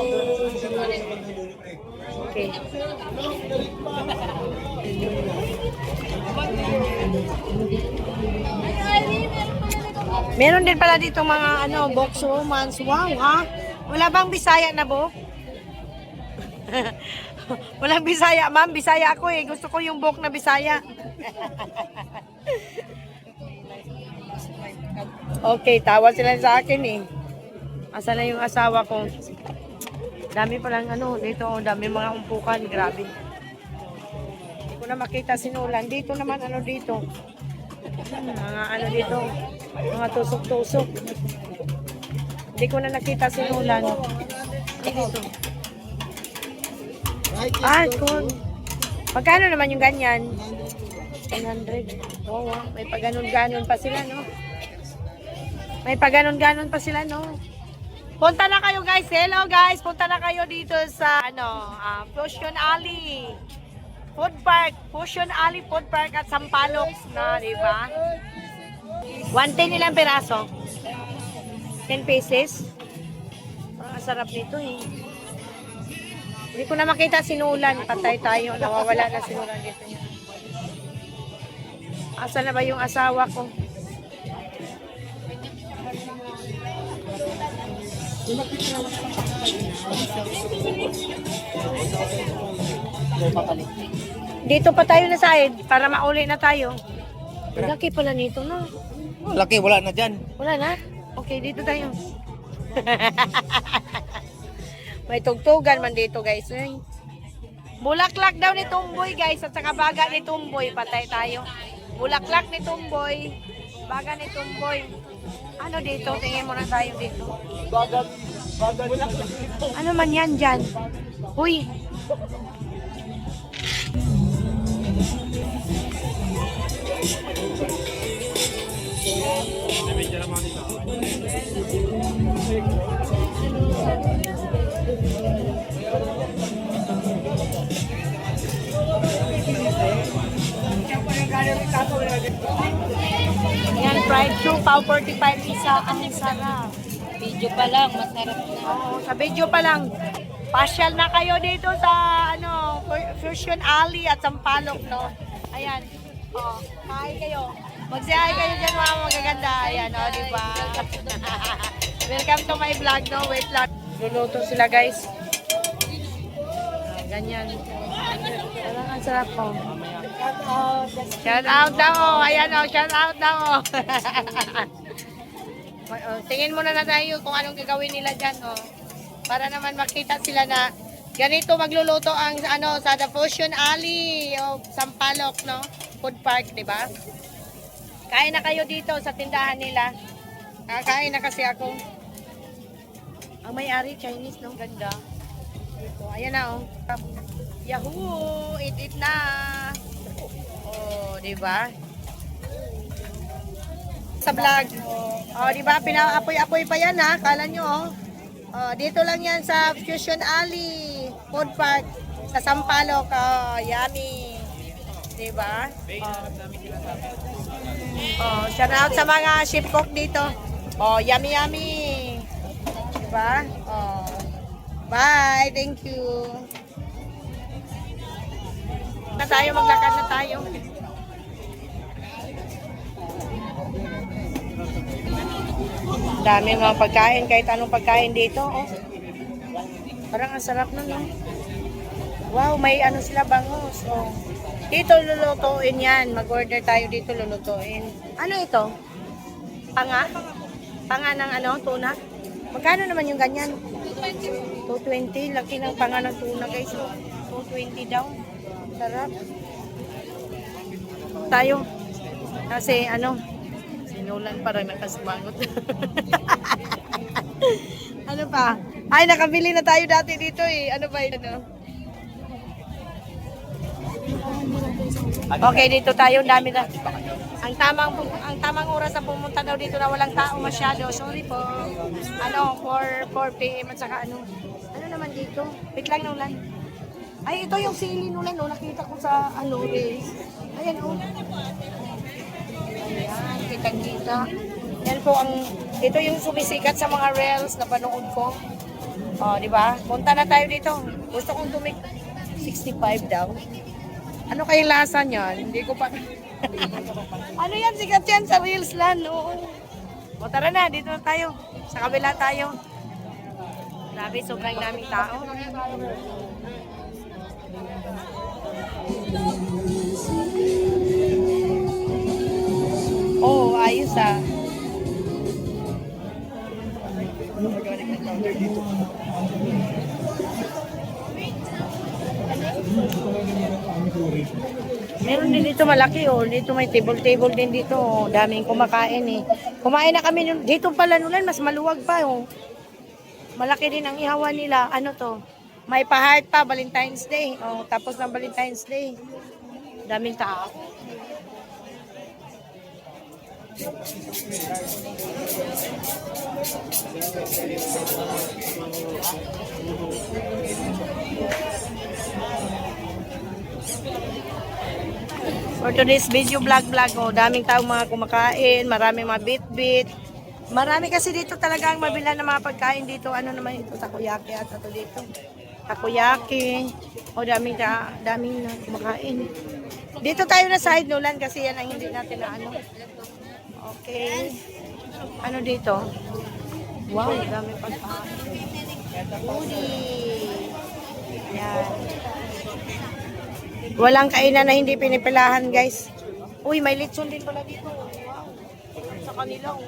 Okay. Meron din pala dito mga box romance. Wow, ha? Wala bang Bisaya na bo? Walang Bisaya, ma'am. Bisaya ako eh. Gusto ko yung book na Bisaya. Okay, tawa sila sa akin eh. Asa na yung asawa ko? Dami palang dito. Dami mga umpukan. Grabe. Hindi ko na makita si Nolan. Dito naman dito. Mga dito. Mga tusok-tusok. Hindi ko na nakita si Nolan. Dito. Cool. Magkano naman yung ganyan? 100. Oo, may paganon-ganon pa sila, no? May paganon-ganon pa sila, no? Punta na kayo, guys. Hello, guys. Punta na kayo dito sa, Fusion Alley Food Park. Fusion Alley Food Park at Sampaloc na, di ba? 110 ilang peraso? 10 pieces? Ang sarap nito, eh. Hindi ko na makita si Nolan. Patay tayo. Nawawala na si Nolan dito. Asa na ba yung asawa ko? Dito pa tayo na side para mauli na tayo. Ang laki pala nito, no? Oh, laki, wala na dyan. Wala na? Okay, dito tayo. May tugtugan man dito, guys. Ay. Bulaklak daw ni Tumboy, guys. At saka baga ni Tumboy. Patay tayo. Bulaklak ni Tumboy. Baga ni Tumboy. Ano dito? Tingin muna tayo dito. Ano man yan dyan? Uy. Yan, fried soup, pao 45 isa. Ang sarap. Video pa lang, masarap na. Oo, sa video pa lang. Pasyal na kayo dito sa ano, Fusion Alley at Sampaloc, no? Ayan. Oh, hi kayo. Mag-say kayo dyan, mga magaganda. Ayan, oh, di ba? Welcome to my vlog, no? Wait lang. Luluto sila, guys. Ganyan. Parang ang sarap, oh. Shout out daw, oh. Ayan, oh. Shout out daw, oh. Tingin muna na tayo kung anong gagawin nila dyan, oh. Para naman makita sila na ganito magluluto ang ano sa The Fusion Alley o Sampaloc, no? Food Park, di ba? Kain na kayo dito sa tindahan nila. Kakain na kasi ako. Ang may-ari Chinese, no? Ganda. Dito. Ayan na, oh. Yahoo! Eat na! Oh, di ba? Sa vlog. Oh, di ba? Pinaapoy-apoy pa yan, ha? Kala nyo, oh. Oh, dito lang yan sa Fusion Alley Food Park sa Sampaloc. Oh, yummy. Diba? Oh, shout out sa mga chef cook dito. Oh, yummy yummy. Diba? Oh. Bye, thank you. Na tayo, maglakad na tayo. Dami mga pagkain, kahit anong pagkain dito, oh. Parang ang sarap nun, no? Wow, may ano sila, bangus, oh. Dito lulutuin yan. Mag-order tayo dito, lulutuin. Ano ito? Panga? Panga ng ano, tuna? Magkano naman yung ganyan? 220. Laki ng panga ng tuna, guys. 220 daw. Sarap. Tayo. Kasi ano, sinulan parang nakasimangot. Ano pa? Ay, nakabili na tayo dati dito eh. Ano ba yun? Ano? Okay, dito tayo. Dami na. Ang tamang oras na pumunta daw dito na walang tao masyado. Sorry po. Ano, 4 p.m. at saka ano. Ano naman dito? Wait lang, Nulan. Ay, ito yung sili, Nulan. No? Nakita ko sa ano, race. Ayan, oh. Ayan, kitang-kita. Yan po ang, ito yung sumisikat sa mga reels na panood ko. Oh, di ba? Punta na tayo dito. Gusto kong 65 daw. Ano kayong lasa niyan? Hindi ko pa... Ano yan? Sikat yan sa reels lang, no? O tara na, dito na tayo. Sa kabila tayo. Grabe, sobrang daming tao. Oh, ayos ah. Meron din dito malaki, oh. Dito may table din dito, oh. Daming kumakain eh. Kumain na kami dito pala Nulan, mas maluwag pa, oh. Malaki din ang ihawan nila. Ano to? May pa-heart pa, Valentine's Day. Oh, tapos ng Valentine's Day. Daming tao. For today's video vlog, oh, daming tao mga kumakain, maraming mga bit-bit. Marami kasi dito talaga ang mabila ng mga pagkain dito. Ano naman ito? Takoyaki at ito dito. Takoyaki. O daming na kumakain. Dito tayo na side, Nulan, kasi yan ang hindi natin na ano. Okay. Ano dito? Wow, daming pagkain. Foodie. Yan. Walang kainan na hindi pinipilahan, guys. Uy, may lechon din pala dito. Wow. Sa kanila. Oh.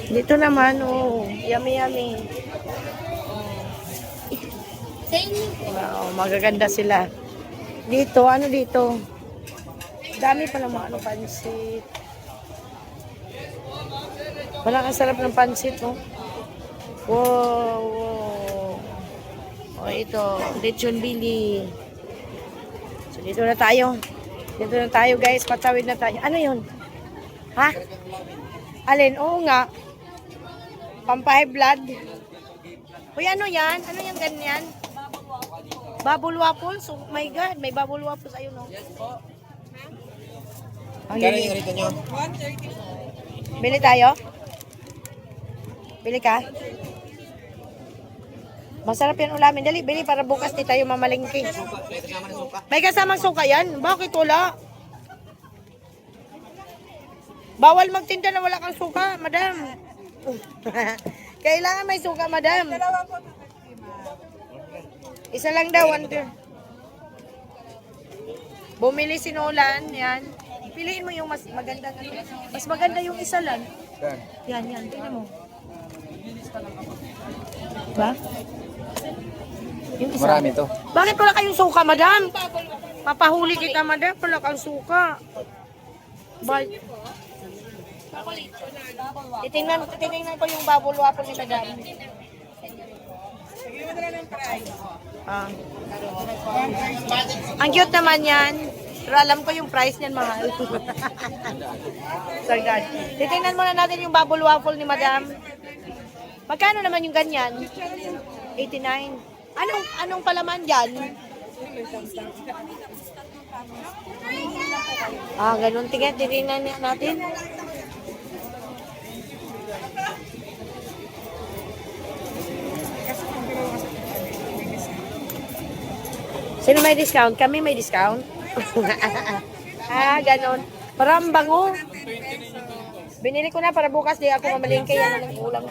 Dito naman, oh. Yummy, yummy. Wow, magaganda sila. Dito, ano dito? Dami pala mga ano, pansit. Wala kang sarap ng pansit, no? Wow, wow. O, ito, lechon bili. So, dito na tayo. Dito na tayo, guys. Patawid na tayo. Ano yun? Ha? Alin? Oo nga. Pampahay blood. Uy, ano yan? Ano yung ganyan? Bubble waffles? Oh my God, may bubble waffles. Ayun, no? Yes po. Kaya yung rito nyo? Bili tayo? Bili ka? Masarap yan ulamin. Dali, bili para bukas di tayo mamalingki. May kasamang suka yan? Bakit wala? Bawal magtinda na wala kang suka, madam. Kailangan may suka, madam. Isa lang daw, 1 turn. Bumili si Nolan, yan. Piliin mo yung mas magandang ano. Mas maganda yung isa lang. Yan, yan. Tingnan mo. Ba? Yung isa. Marami to. Bakit wala kayong suka, madam? Papahuli kita, madam. Wala kang suka. Bye. Titingnan ko yung bubble waffle ni madam. Ah. Ang cute naman yan. Pero alam ko yung price niyan mahal. Sagad. Titingnan muna natin yung bubble waffle ni madam. Magkano naman yung ganyan? 89. Anong palaman dyan? Ah, ganun. Tingnan natin. Sino may discount? Kami may discount. Ah, ganon. Parang bango. Binili ko na para bukas di ako mamalingke. Yan na lang ulam.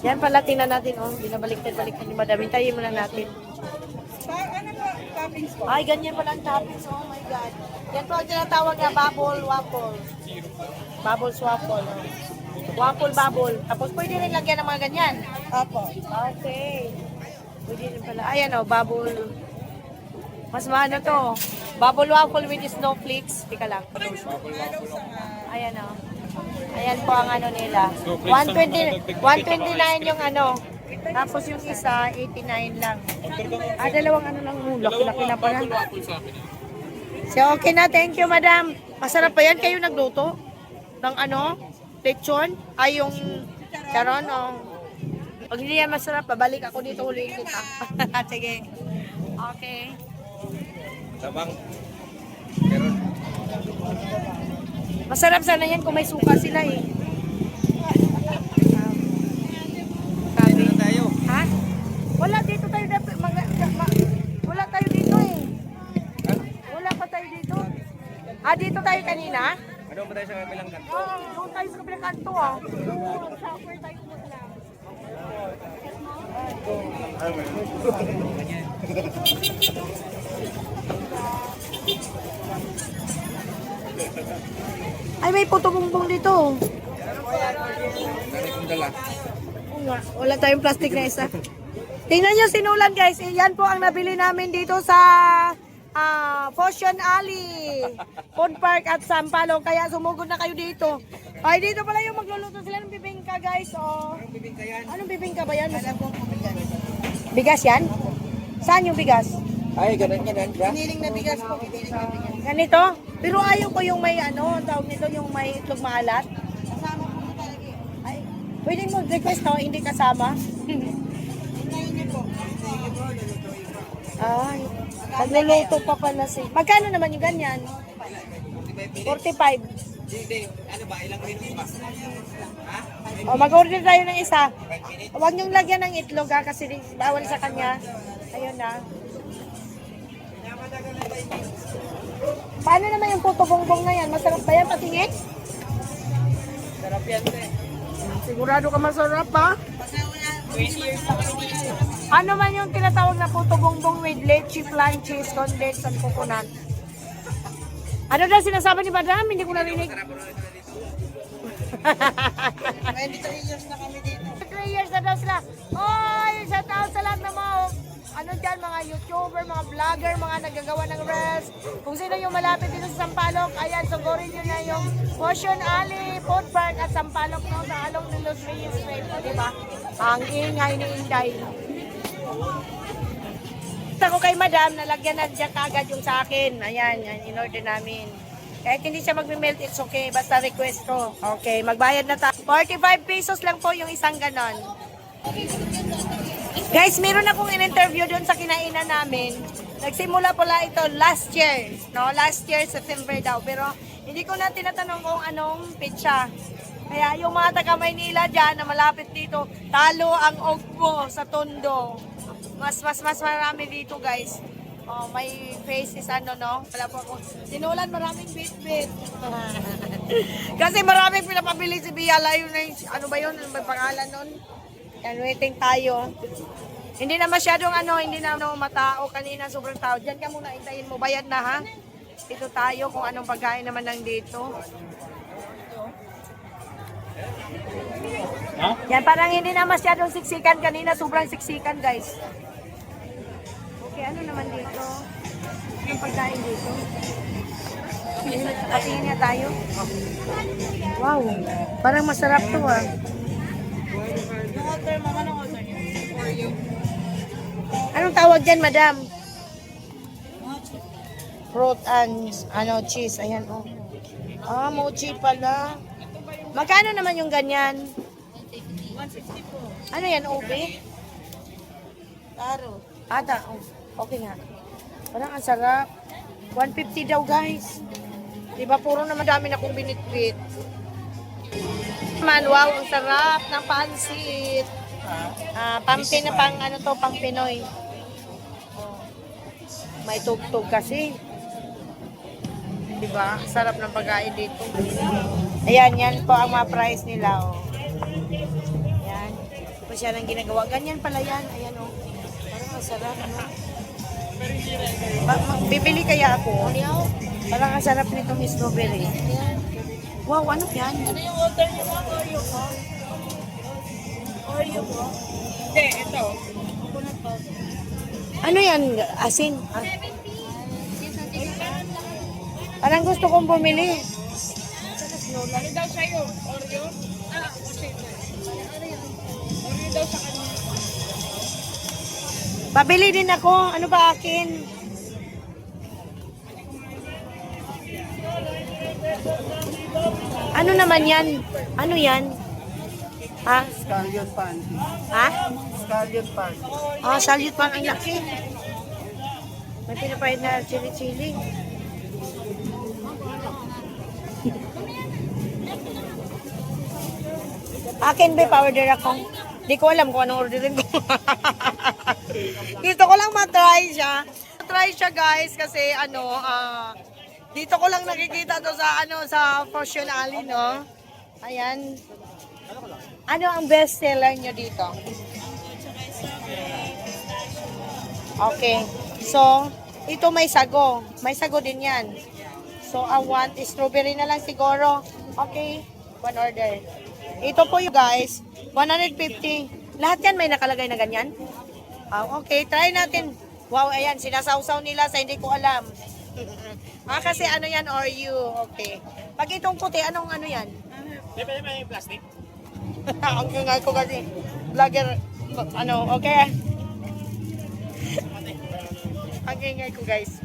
Yan pala, tingnan natin. Oh, binabaliktad-baliktad ni madam. Hintayin muna natin. Ay, ganyan pala ang toppings. Oh my God. Yan po ang tinatawag na bubble waffle. Bubble waffle. Oh. Waffle bubble. Tapos pwede rin lagyan ng mga ganyan. Opo. Okay. Pwede rin pala. Ayan o, bubble. Mas maano to. Bubble waffle with snowflakes. Tika lang. Ayan o. Ayan po ang ano nila. 129 yung ano. Tapos yung isa, 89 lang. Ah, dalawang ano lang. Laki-laki na pala. So, okay na. Thank you, madam. Masarap pa yan. Kayo nagluto? Ng ano? Lechon? Ay, yung charon o. Pag hindi yan masarap, babalik ako dito, huliin kita. Sige. Okay. Tabang. Masarap sana yan kung may suka sila eh. Sabi. Tayo. Ha? Wala dito tayo dapat. Wala tayo dito eh. Wala pa tayo dito. Ah, dito tayo kanina? Ano ba tayo sa kabilang kanto? Oo, doon tayo sa kabilang kanto ah. Shopper tayo muna. Ay, may puto bumbong dito. Dali kong dala. Oo nga, wala tayong plastic na isa. Tingnan nyo sinulan guys. Yan po ang nabili namin dito sa Fusion Alley, Food Park at Sampalo. Kaya sumugod na kayo dito. Ay, dito pala yung magluluto sila ng bibingka guys. Oh. Anong bibingka yan? Anong bibingka ba yan? Bigas yan? Saan yung bigas? Ay, ganun yan. Hiniling na bigas po. Ganito? Pero ayaw ko yung may ano, tawag nito yung may itlog maalat. Kasama po talaga. Ay, pwede mo request to, hindi kasama. Ay, nagluluto pa pala si. Magkano naman yung ganyan? 45. Ano ba? Ilang minutes pa? O, mag-order tayo ng isa. Huwag niyong lagyan ng itlog ha, kasi bawal sa kanya. Ayun na. Paano naman yung puto bongbong na yan? Masarap ba yan patingin? Sarap yan, te. Sigurado ka masarap ha? 20 years na kami dito. Ano man yung tinatawag na puto bongbong with leche, flan, cheese, condensed, and coconut? Ano daw sinasabi ni Madam? Hindi ko narinig. 23 years na kami dito. 3 years na daw sila. Oy, shout out sa lahat ng mga ano dyan, mga YouTuber, mga vlogger, mga nagagawa ng reels. Kung sino yung malapit dito sa Sampaloc, ayan, sugurin nyo na yung Ocean Alley, Food Park at Sampaloc, no, sa along ng Los Reyes Street, di ba? Ang ingay ni Inday. Ako kay Madam, nalagyan na dyan kagad yung sa akin. Ayan, yan, in-order namin. Kahit hindi siya magme-melt, it's okay. Basta request ko. Okay, magbayad na tayo. 45 pesos lang po yung isang ganon. Guys, meron akong in-interview doon sa kinainan namin. Nagsimula pala ito last year. No, last year, September daw. Pero hindi ko na tinatanong kung anong pitsa. Kaya yung mga taga Maynila dyan na malapit dito, talo ang ogbo sa Tondo. Mas marami dito, guys. Oh, may faces ano, no? Wala po ako. Sinulan, maraming bit-bit. Kasi maraming pinapabili si Bia. Layo na yung, ano ba yun? Ano ba yung pangalan nun? Yan, waiting tayo. Hindi na masyadong hindi na matao. Kanina sobrang tao. Diyan ka muna, intayin mo. Bayad na, ha? Ito tayo kung anong pagkain naman lang dito. Yan, parang hindi na masyadong siksikan. Kanina sobrang siksikan, guys. Okay, ano naman dito? Anong pagkain dito? Patingin niya tayo. Wow, parang masarap to, ah. Anong tawag dyan, Madam? Fruit and cheese. Ayan, oh. Ah, mochi pala. Magkano naman yung ganyan? 160 po. Ano yan, ube? Taro. Ata, oh. Okay nga. Parang ang sarap. 150 daw, guys. Diba, puro naman dami na kong binitbit. Man, wow, ang sarap ng pansit. Pampin na pang Pinoy. May tugtog kasi. Diba? Sarap ng pagkain dito. Ayan, yan po ang mga price nila, oh. Ayan. Ito siya lang ginagawa. Ganyan pala yan. Ayan, oh. Parang ang sarap, no? Bibili kaya ako. Parang ang sarap nitong strawberry. Wow, ano yan? Ano yung order niyo, ma'am? Oreo po? Oreo po? Hindi, ito. Ano yan? Asin? Parang gusto kong bumili. Ano daw sa'yo? Oreo? Kasi ito. Oreo daw sa kanya. Pabili din ako. Ano ba akin? Ano naman yan? Ano yan? Ha? Scallion pan. Ha? Scallion pan. Oh, salute pan. Ang laki. May pinapahid na chili-chili. Akin ba powder ako? Di ko alam kung anong orderin ko. Gusto ko lang matry siya. Try siya, guys, kasi dito ko lang nakikita to sa Ocean Alley, no? Ayan. Ano ang best seller nyo dito? Okay. So, ito may sago. May sago din yan. So, I want strawberry na lang siguro. Okay. One order. Ito po yung guys. 150. Lahat yan may nakalagay na ganyan? Okay. Try natin. Wow, ayan. Sinasawsaw nila sa hindi ko alam. Kasi ano yan, Oreo. Okay. Pag itong puti, anong ano yan? Di ba may plastic? Ang gangay ko kasi. Vlogger. Okay. Ang gangay ko, guys.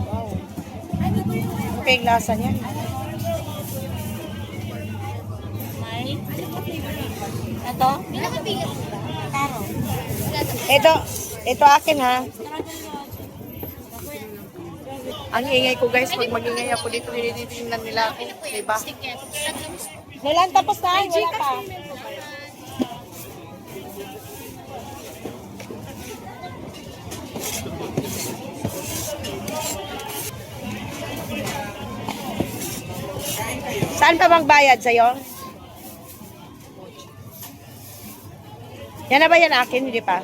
Wow. Okay, ang lasa niyan. Ito? Ito akin, ha? Ang ingay ko, guys. Pag mag-ingay ako dito, hinitingnan nila ako. Diba? Nilan, tapos na. Wala pa. Saan pa magbayad sa'yo? Yan na ba yan akin? Hindi pa.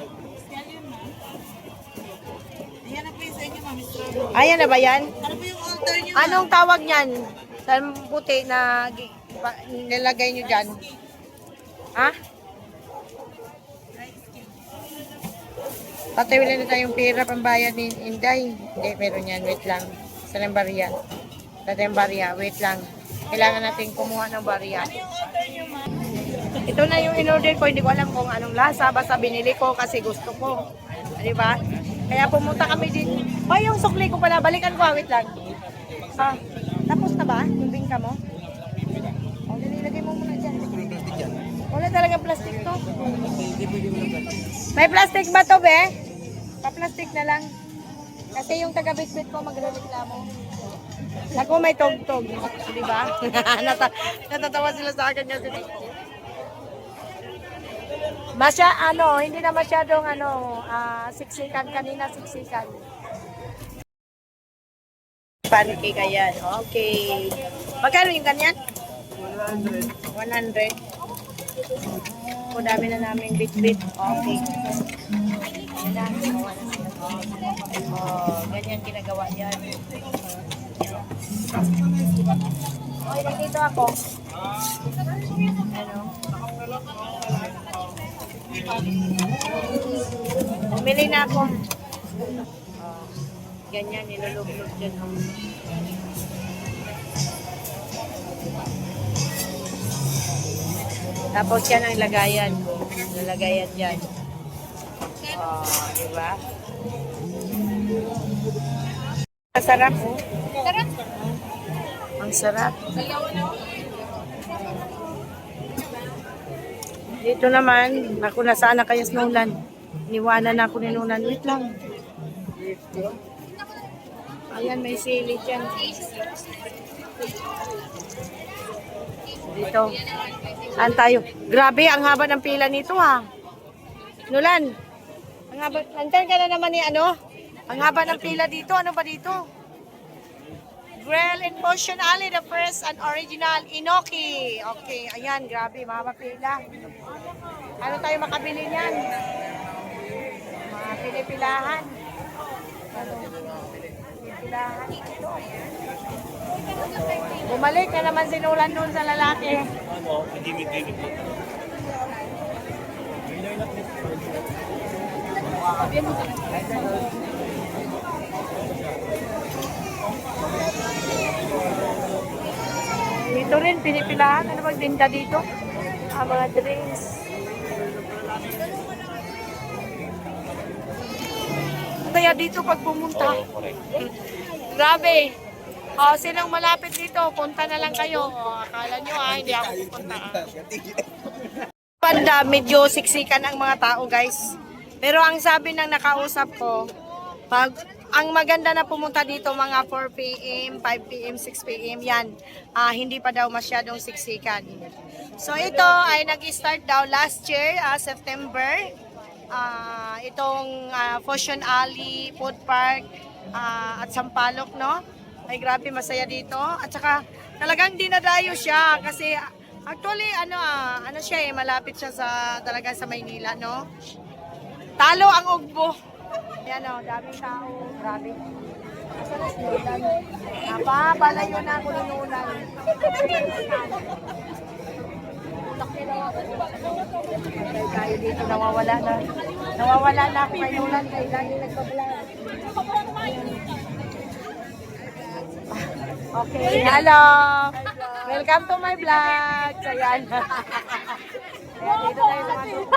Ayan na ba yan? Anong tawag niyan? Sa puti na nilagay nyo dyan? Ha? Patay na tayong pera pambayad ni Inday. Hindi, meron yan. Wait lang. Saan ang barya? Dati yung barya. Wait lang. Kailangan natin kumuha ng barya. Ito na yung in-order ko. Hindi ko alam kung anong lasa. Basta binili ko kasi gusto ko. Di ba? Kaya pumunta kami din. O, yung sukli ko pala. Balikan ko. Wait lang. Tapos na ba? Yung bingka mo? O, nilagay mo muna dyan. Wala talaga plastic to. May plastic ba to, be? Pa-plastic na lang. Kasi yung taga-bitbit ko magre-reklamo. Ako may tog-tog. Di ba? Natatawa sila sa akin kasi. Hindi na masyadong siksikan. Kanina siksikan. Pancake ayan. Okay. Magkano yung ganyan? 100. O, dami na namin bit-bit. Okay. Ganyan ginagawa yan. Okay, nandito ako. Bumili na ako. Ganyan, nilulublog dyan. Tapos yan ang lagayan. Lalagayan dyan. Diba? Masarap, oh. Ang sarap. Dito naman, ako nasaan na kaya Snowland. Niwanan na ako ni Nunan. Wait lang. Ayan, may sili dyan. Dito. Saan tayo? Grabe, ang haba ng pila nito ha. Nulan, ang haba, nandiyan ka na naman ni ang haba ng pila dito. Ano ba dito? Grill and Potion Ali, the first and original Inoki. Okay, ayan, grabe, mahaba pila. Ano tayo makabili niyan? Mga pinipilahan. Pinipilahan ito. Bumalik na naman si Nulan doon sa lalaki. Dito rin, pinipilahan. Ano bang tinda dito? Mga drinks. Kaya dito pag pumunta. Grabe. Sinong malapit dito, punta na lang kayo. Akala nyo hindi ako pupunta. Banda, medyo siksikan ang mga tao, guys. Pero ang sabi ng nakausap ko, ang maganda na pumunta dito mga 4 p.m., 5 p.m., 6 p.m. yan. Hindi pa daw masyadong siksikan. So ito ay nag-start daw last year, September. Itong Potion Ali, Food Park, at Sampaloc, no? Ay grabe, masaya dito. At saka talagang dinadayo siya kasi actually siya malapit siya talaga sa Maynila, no? Talo ang ugbo. Ayan daming tao. Grabe. Napapalayo na ako ng ulan. Tayo dito nawawala na. Nawawala na ako kay ulan kay lagi nagpa-vlog. Okay, hello. Welcome to my vlog. Ayan. Ayan, dito tayo sa mga grupo.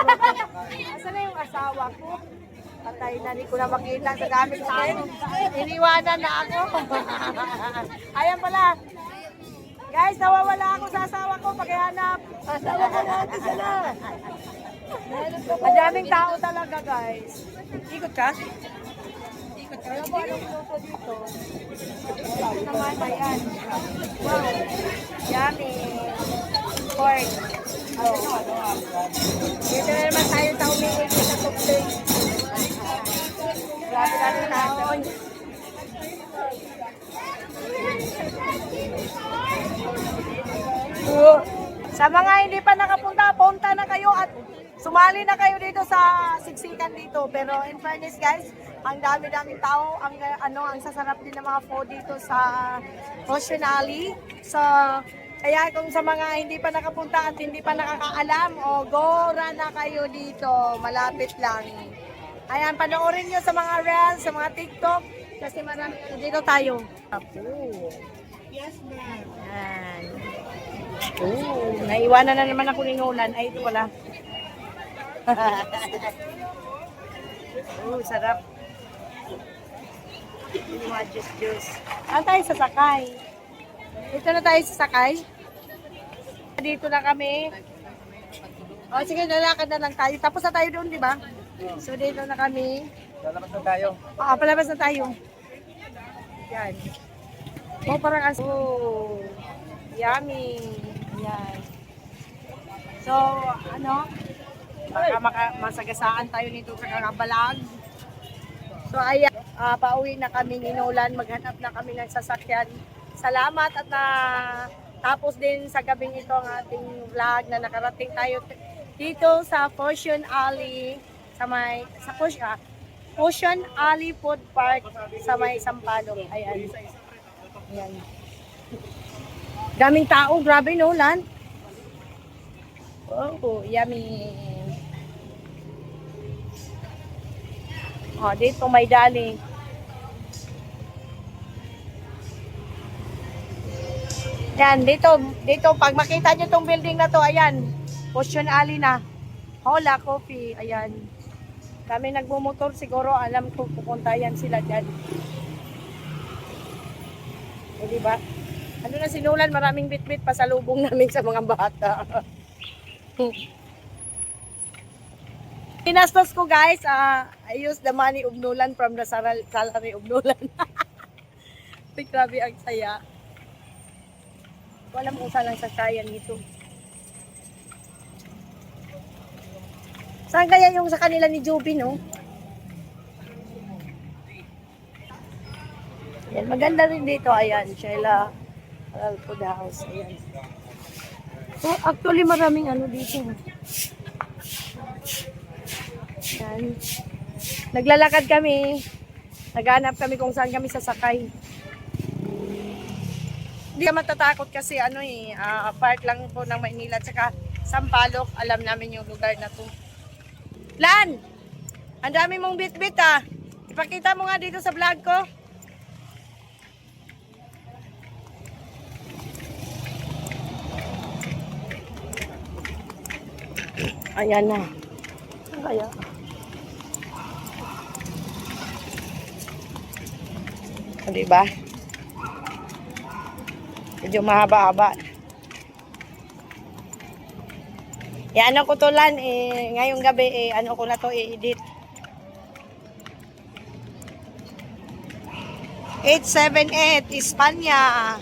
Asan na yung asawa ko? Patay na, di ko na makita sa gamit sa akin. Iniwanan na ako. Ayan pala. Guys, nawawala ako sa asawa ko paghihanap. Asawa ko natin sila. Madaming tao talaga, guys. Ikot ka? Ikot ka? Alam mo anong grupo dito? Ito naman, ayan. Wow. Yummy. Pork. Dito na naman tayo sa umiikot sa tubig. Grabe natin taon. Sa mga hindi pa nakapunta, punta na kayo at sumali na kayo dito sa siksikan dito. Pero in fairness guys, ang dami-daming tao, ang sasarap din ng mga food dito sa Ocean Alley. So, kaya kung sa mga hindi pa nakapunta at hindi pa nakakaalam, gora na kayo dito, malapit lang. Ayan, panoorin nyo sa mga reels, sa mga TikTok, kasi marami dito tayo. Yes, ma'am. Ayan. Naiwanan na naman ako ni Nolan. Ay, ito pala. Sarap. Juice. Tayo sa sakay. Dito na tayo sa sakay. Dito na kami. Sige, lalakad na lang tayo. Tapos na tayo doon, di ba? So, dito na kami. Lalabas na tayo. Palabas na tayo. Yan. Parang yummy. Yan. So, masagasaan tayo nito sa Kakabalag. So, ayan, pauwi na kami ni Nolan. Maghanap na kami ng sasakyan. Salamat at tapos din sa gabing ito ang ating vlog na nakarating tayo dito sa Ocean Alley Ocean Alley Food Park sa may Sampaloc. Ayan. Ayan. Daming tao, grabe no, Lan? Oh, yummy. Dito may dali. Yan, dito pag makita nyo tong building na to, ayan, Ocean Alley na. Hola Coffee, ayan. Kami nagmumotor, siguro alam ko pupunta yan sila dyan. Diba? Ano na sinulan, maraming bitbit pasalubong namin sa mga bata. Pinastos ko guys, I use the money of Nolan from the salary of Nolan. Grabe ang saya. Walang kung saan lang sakayan dito. Saan kaya yung sa kanila ni Joby, no? Yan, maganda rin dito. Ayan, Sheila Food House. Ayan. So, actually, maraming dito. Ayan. Naglalakad kami. Naghanap kami kung saan kami sasakay. Hindi ka matatakot kasi part lang po ng Maynila at saka Sampaloc, alam namin yung lugar na to. Lan! Ang dami mong bit-bit Ipakita mo nga dito sa vlog ko. Ayan na. Ano kaya? Diba? Medyo mahaba-haba. Ano ko to Lan, ngayong gabi, ano ko na to i-edit. 878, Espanya.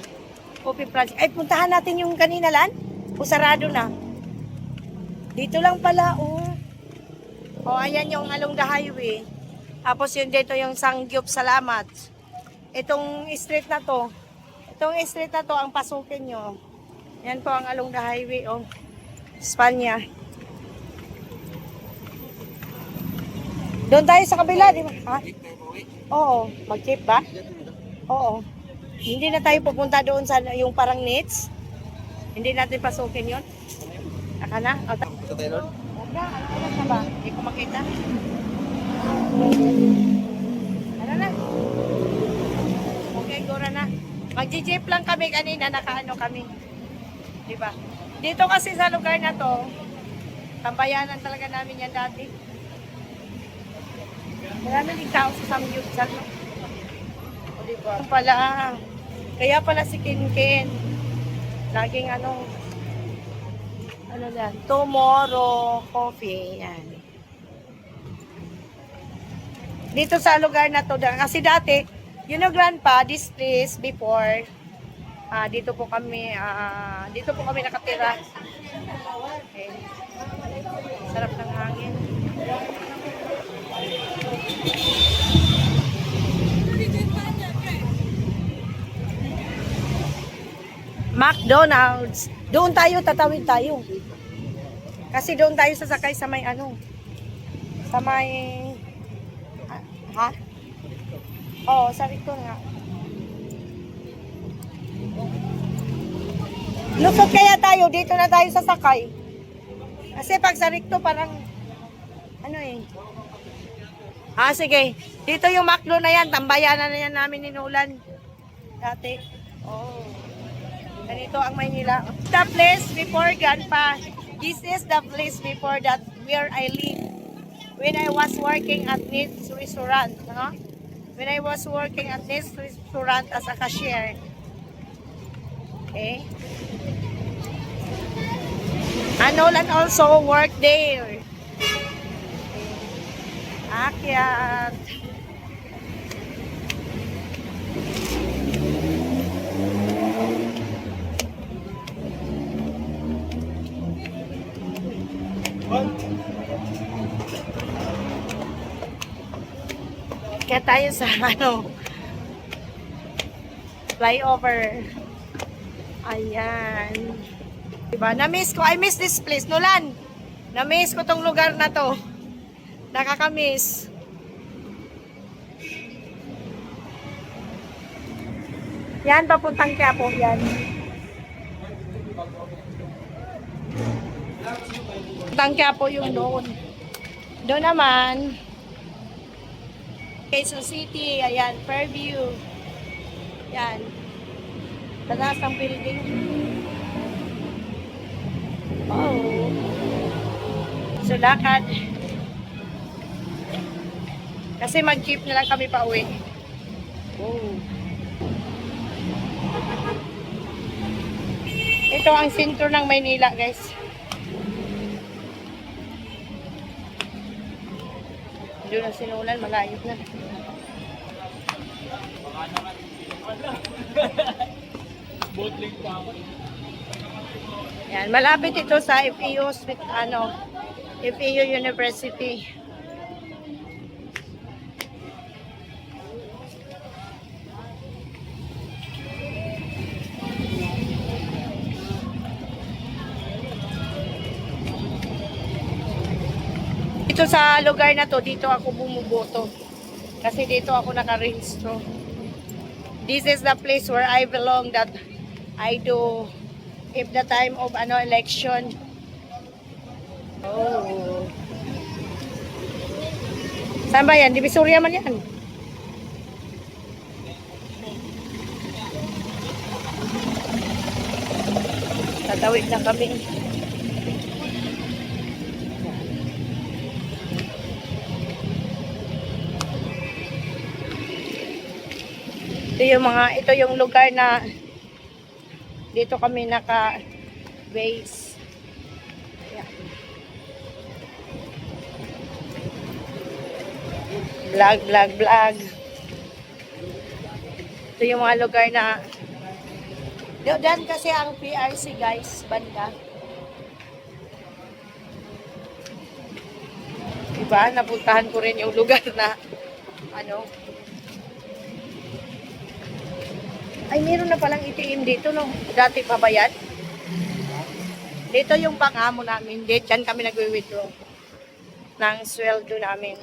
Coffee Project. Ay, puntahan natin yung kanina Lan? O sarado na? Dito lang pala, ayan yung along the highway. Tapos yun dito yung Sangyup Salamat. Itong street na to, ang pasukin nyo. Yan po ang along the highway, Espanya. Doon tayo sa kabila, di ba? Ha? Oo, mag-jeep ba? Oo. Hindi na tayo pupunta doon sa yung parang nits. Hindi natin pasukin yun. Aka na? Ito tayo nun? Ano na ba? Hindi ko makita. Ano na? Okay, gora na. Mag-jeep lang kami kanina, nakaano kami. Di ba? Dito kasi sa lugar na to, tambayanan talaga namin yan dati. Marami din tao sa Samgyup. O diba? Kaya pala si Kinkin. Laging Tomorrow Coffee. Yan. Dito sa lugar na to, kasi dati, Grandpa, this place before, dito po kami nakatira. Okay. Sarap ng hangin. McDonald's. Doon tayo, tatawid tayo. Kasi doon tayo sasakay sa may ano. Sa may... Ha? Oo, sa Victor nga. Lusot kaya tayo, dito na tayo sasakay. Kasi pag sa Ricto parang ano eh. Sige. Dito yung Macdo na yan, tambayanan na yan namin ni Nolan. Dati. Oh. Ganito ang Maynila. The place before Ganpa. This is the place before that where I live. When I was working at Needs Restaurant, no? When I was working at Needs Restaurant as a cashier. Okay? And Nolan also worked there. Akyat. Kaya tayo sa ano flyover. Ayan. Diba? Na-miss ko. I miss this place. Nolan, na-miss ko tong lugar na to. Nakakamiss. Yan, papuntang Quiapo. Yan. Papuntang Quiapo yung doon. Doon naman, Quezon City. Ayan, Fairview. Yan. Taas ang building. Oh. Sulakad. Kasi mag-jeep na lang kami pa uwi. Oh. Ito ang sentro ng Maynila, guys. Doon na sinulan, malayot na. Yan, malapit ito sa FEU, FEU University. Dito sa lugar na to, dito ako bumuboto. Kasi dito ako nakarehistro. This is the place where I belong, that I do if the time of election. Oh. Saan ba yan? Divisoria man yan. Tatawid na kami. Ito yung lugar na dito kami naka-base. Ayan. Vlog. Ito yung mga lugar na diyan kasi ang PRC, guys, banda. Diba? Napuntahan ko rin yung lugar na ay, meron na palang ATM dito, no? Dati pa ba yan? Dito yung pang-amo namin. Diyan kami nag-withdraw ng sweldo namin.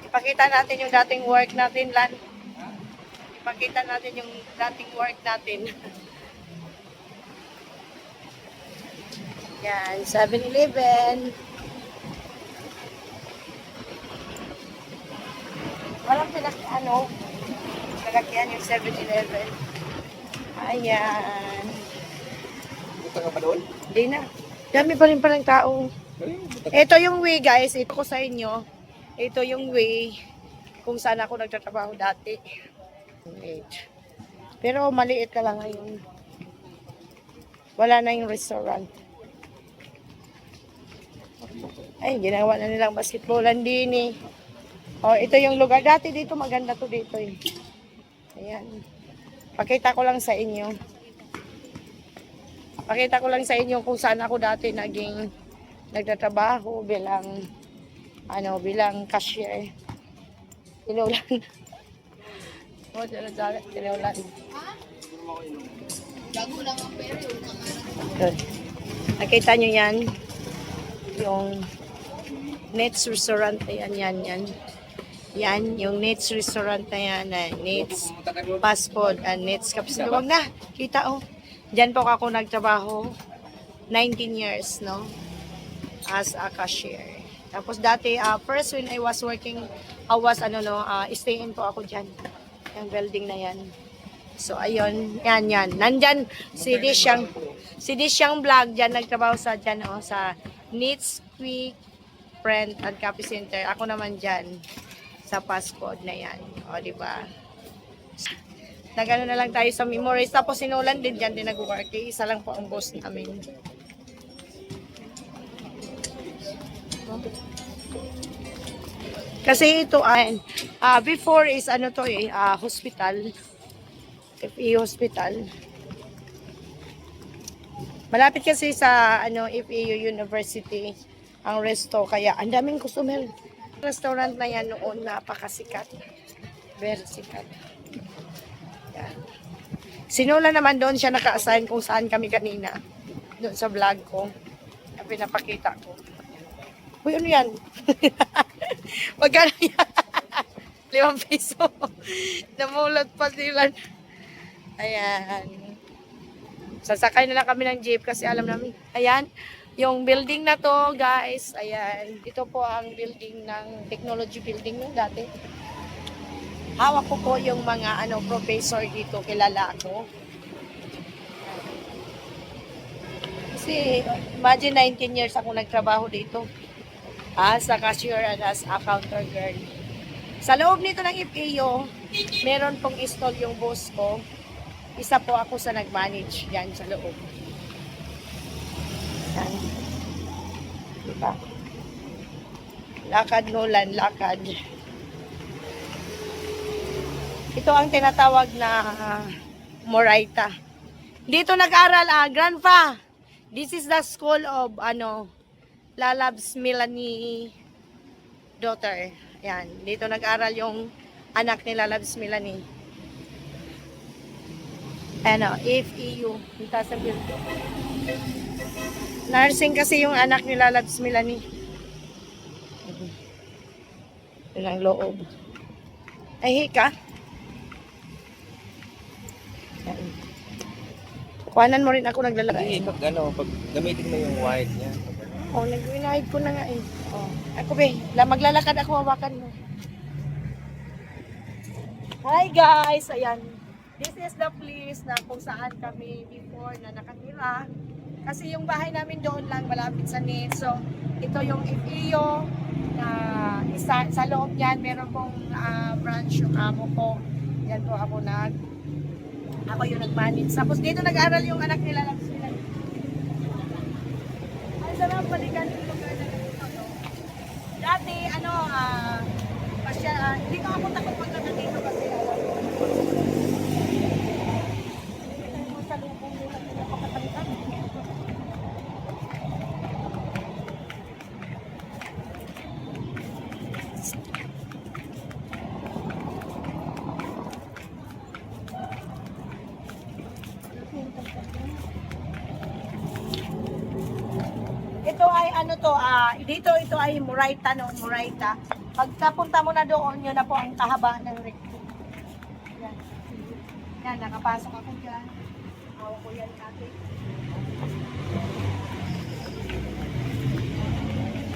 Ipakita natin yung dating work natin, Lan. Ipakita natin yung dating work natin. Yan, 7-Eleven. Walang nagakyan yung 7-Eleven. Ayan. Punta ka pa doon? Hindi na. Dami pa rin palang tao. Ito yung way, guys. Ito ko sa inyo. Ito yung way kung saan ako nagtatrabaho dati. Wait. Pero maliit ka lang ngayon. Wala na yung restaurant. Ay, ginawa na nilang basketballan din eh. Oh, ito yung lugar. Dati dito, maganda to dito eh. Ayan. Pakita ko lang sa inyo. Pakita ko lang sa inyo kung saan ako dati nagtatrabaho bilang bilang cashier. Inulan. Oh, dyan sa tinulan. Good. Nakita nyo yan? Yung Nets Restaurant. Ayan, yan. Yan, yung Nets Restaurant na yan. Nets Fast Food and Nets Capsule. Huwag na. Kita oh. Diyan po ako nagtrabaho. 19 years, no? As a cashier. Tapos dati, first when I was working, I was, stay-in po ako dyan. Yung building na yan. So, ayun. Yan. Nandyan, si Disyang Vlog, dyan nagtrabaho sa dyan, sa Needs Quick Print and Copy Center. Ako naman dyan, sa passport na yan. O, diba? Nagano na lang tayo sa memories. Tapos, sinulan din dyan, din nag-work. Isa lang po ang boss namin. Kasi ito before is hospital. FE hospital. Malapit kasi sa FEU University ang resto, kaya ang daming customer. Restaurant na yan noon, napakasikat. Very sikat. Yan. Sinula naman doon siya naka-assign kung saan kami kanina. Doon sa vlog ko. Na pinapakita ko. Uy, ano yan? Magkano yan? 5 piso. Namulat pa sila. Ayan. Sasakay na lang kami ng jeep kasi alam namin. Ayan. Yung building na to, guys. Ayan. Dito po ang building ng technology building yung dati. Hawak ko po yung mga professor dito. Kilala ako. Kasi imagine 19 years ako nagtrabaho dito. As a cashier and as a counter girl. Sa loob nito ng FEU, meron pong install yung boss ko. Isa po ako sa nag-manage yan sa loob. Yan. Diba? Lakad Nolan, lakad. Ito ang tinatawag na Moraita. Dito nag-aral, Grandpa. This is the school of, Lalabs Melanie daughter. Yan. Dito nag-aral yung anak ni Lalabs Melanie. FEU. Dito sa building. Nursing kasi yung anak ni Lalabs Melanie. Yun ang loob. Ay, hika. Yan. Kuhanan mo rin ako naglalagay. Pag gamitin mo yung white yan. Nag-winahid ko na nga eh. Ako maglalakad ako, hawakan mo. Hi guys! Ayan. This is the place na kung saan kami before na nakatira. Kasi yung bahay namin doon lang malapit sa NET. So, ito yung FEU na isa sa loob niyan. Meron pong branch yung amo ko. Yan po ako yung nag-manage. Tapos dito nag-aral yung anak nila lang sila. Ang sarap balikan yung lugar na dito. No? Dati, hindi ko ako takot pagka dito kasi sa lubong nila pinapakatalitan. Ito ay dito ito ay Moraita, no? Moraita. Pagkapunta mo na doon, yun na po ang kahabaan ng recto. Yan. Yan, nakapasok ako dyan. Hawak ko yan natin.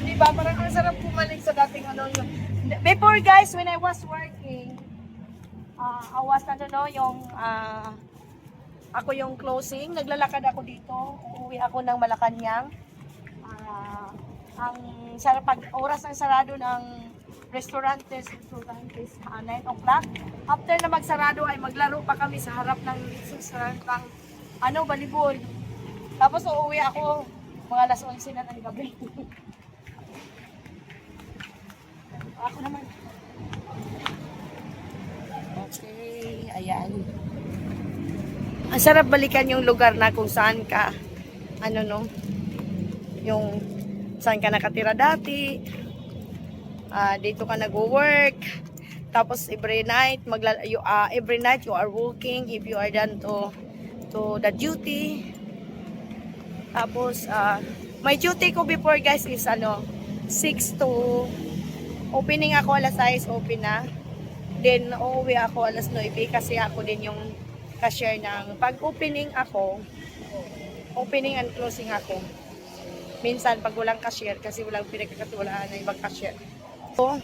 Diba, parang ang sarap bumalik sa dating yun. Before guys, when I was working, I was ako yung closing, naglalakad ako dito, uuwi ako ng Malacanang. Ang pag oras ng sarado ng restaurantes 9 o'clock. After na magsarado ay maglaro pa kami sa harap ng restaurant volleyball. Tapos uuwi ako mga alas 11 na ng gabi. Ako naman. Okay, ayan. Ang sarap balikan yung lugar na kung saan ka yung saan ka nakatira dati. Dito ka nag-work. Tapos every night every night you are working if you are done to the duty. Tapos my duty ko before guys is 6 to opening ako alas 6 open na. Then uuwi ako alas 9 kasi ako din yung cashier ng pag opening and closing ako. Minsan pag walang cashier kasi walang pinagkakatiwalaan na ibang cashier. So,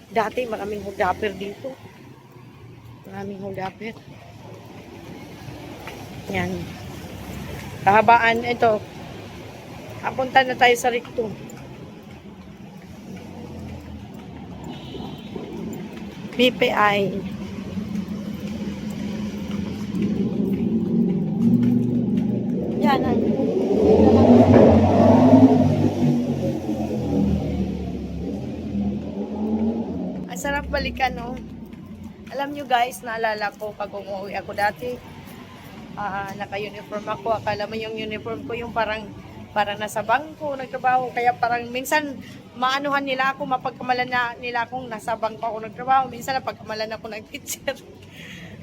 dati maraming holdapper dito. Maraming holdapper. Yan. Kahabaan ito. Papunta na tayo sa Ricto. BPI. Yan. Ang sarap balikan, no? Alam nyo guys, naalala ko pag umuwi ako dati, naka-uniform ako. Akala mo yung uniform ko yung parang nasa bangko, nagtrabaho. Kaya parang minsan maanuhan nila ako, mapagkamalan na nila akong nasa bangko ako nagtrabaho. Minsan napagkamalan ako ng teacher.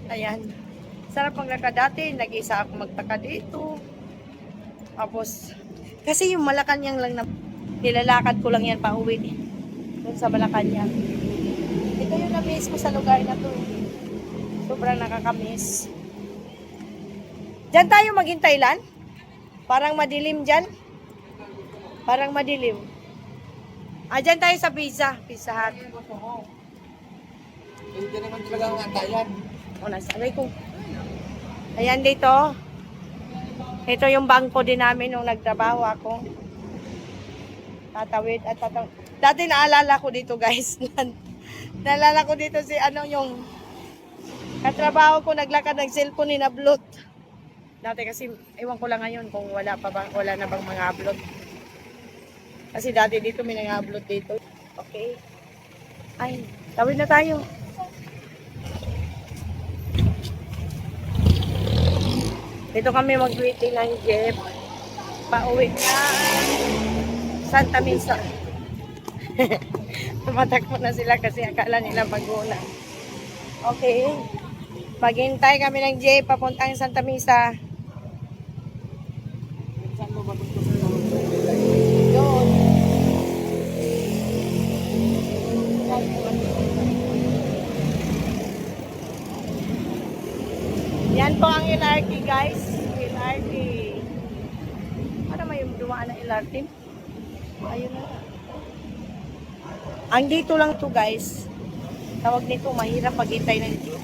Ayan. Sarap ang laka dati, nag-isa ako magtaka dito. Tapos, kasi yung Malacanang lang na nilalakad ko lang yan pa uwi. Doon sa Malacanang. Ito yung na-miss ko sa lugar na to. Sobrang nakakamiss. Diyan tayo maghintay lan? Parang madilim dyan. Parang madilim. Diyan tayo sa Pizza Hut. Hindi naman talaga ang antayan. O, nasabi ko. Ayan dito. Ito yung bangko din namin nung nagtrabaho ako. Tatawid at tatawid. Dati naalala ko dito guys. Naalala ko dito si yung katrabaho ko naglakad ng cellphone ni nablot. Dati kasi, ewan ko lang ngayon kung wala na bang mga upload. Kasi dati dito may nang-upload dito. Okay. Ay, tawid na tayo. Dito kami mag-waiting ng jeep. Pauwi na Santa Misa. Tumatakbo na sila kasi akala nila mag-una. Okay. Maghintay kami ng jeep papuntang Santa Misa. Yun. Yan po ang LRT guys. LRT. Ano may dumaan ng LRT? Ayun na. Ang dito lang to guys. Tawag nito mahirap maghintay ng jeep.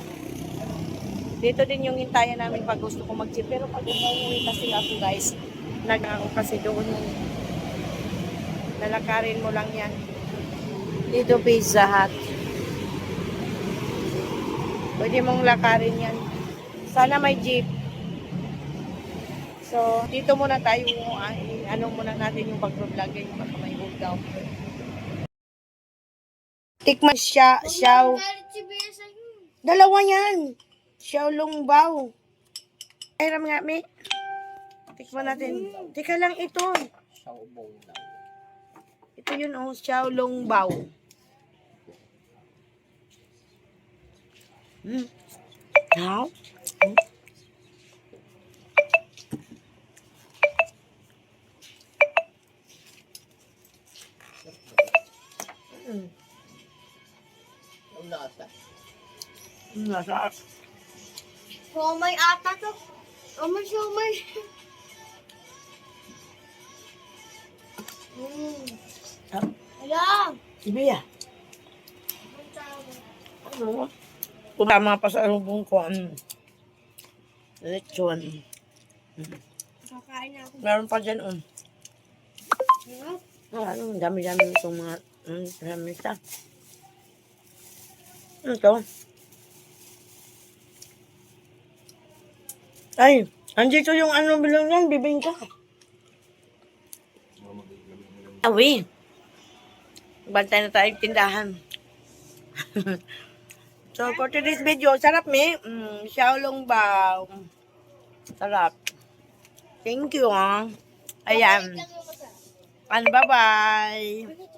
Dito din yung hintayan namin pag gusto ko mag-jeep. Pero pag umuwi kasi ako guys, nag-ako kasi doon. Lalakarin mo lang yan. Dito Pizza Hut. Pwede mong lakarin yan. Sana may jeep. So, dito muna tayo, muna natin yung pag-vlog yung baka may hold down. Tikman siyaw. Dalawa yan. Siyaw Longbao. Ay, ram nga, me. Tikman natin. Tika lang ito. Ito yun, Siyaw Longbao. Now? Nasa. Siomay ata to. Siomay. Ayan. Ibiya. Ano? Tama pa sa lubong ko. Lechon. Kakain na ako. Meron pa dyan, dami-dami itong mga ramita. Ito. Ay, andito yung bilang yan, bibingka. Awi. Bantay na tayong tindahan. So, for today's video, sarap, me. Siyaw Longbao. Sarap. Thank you, Ayan. And bye-bye.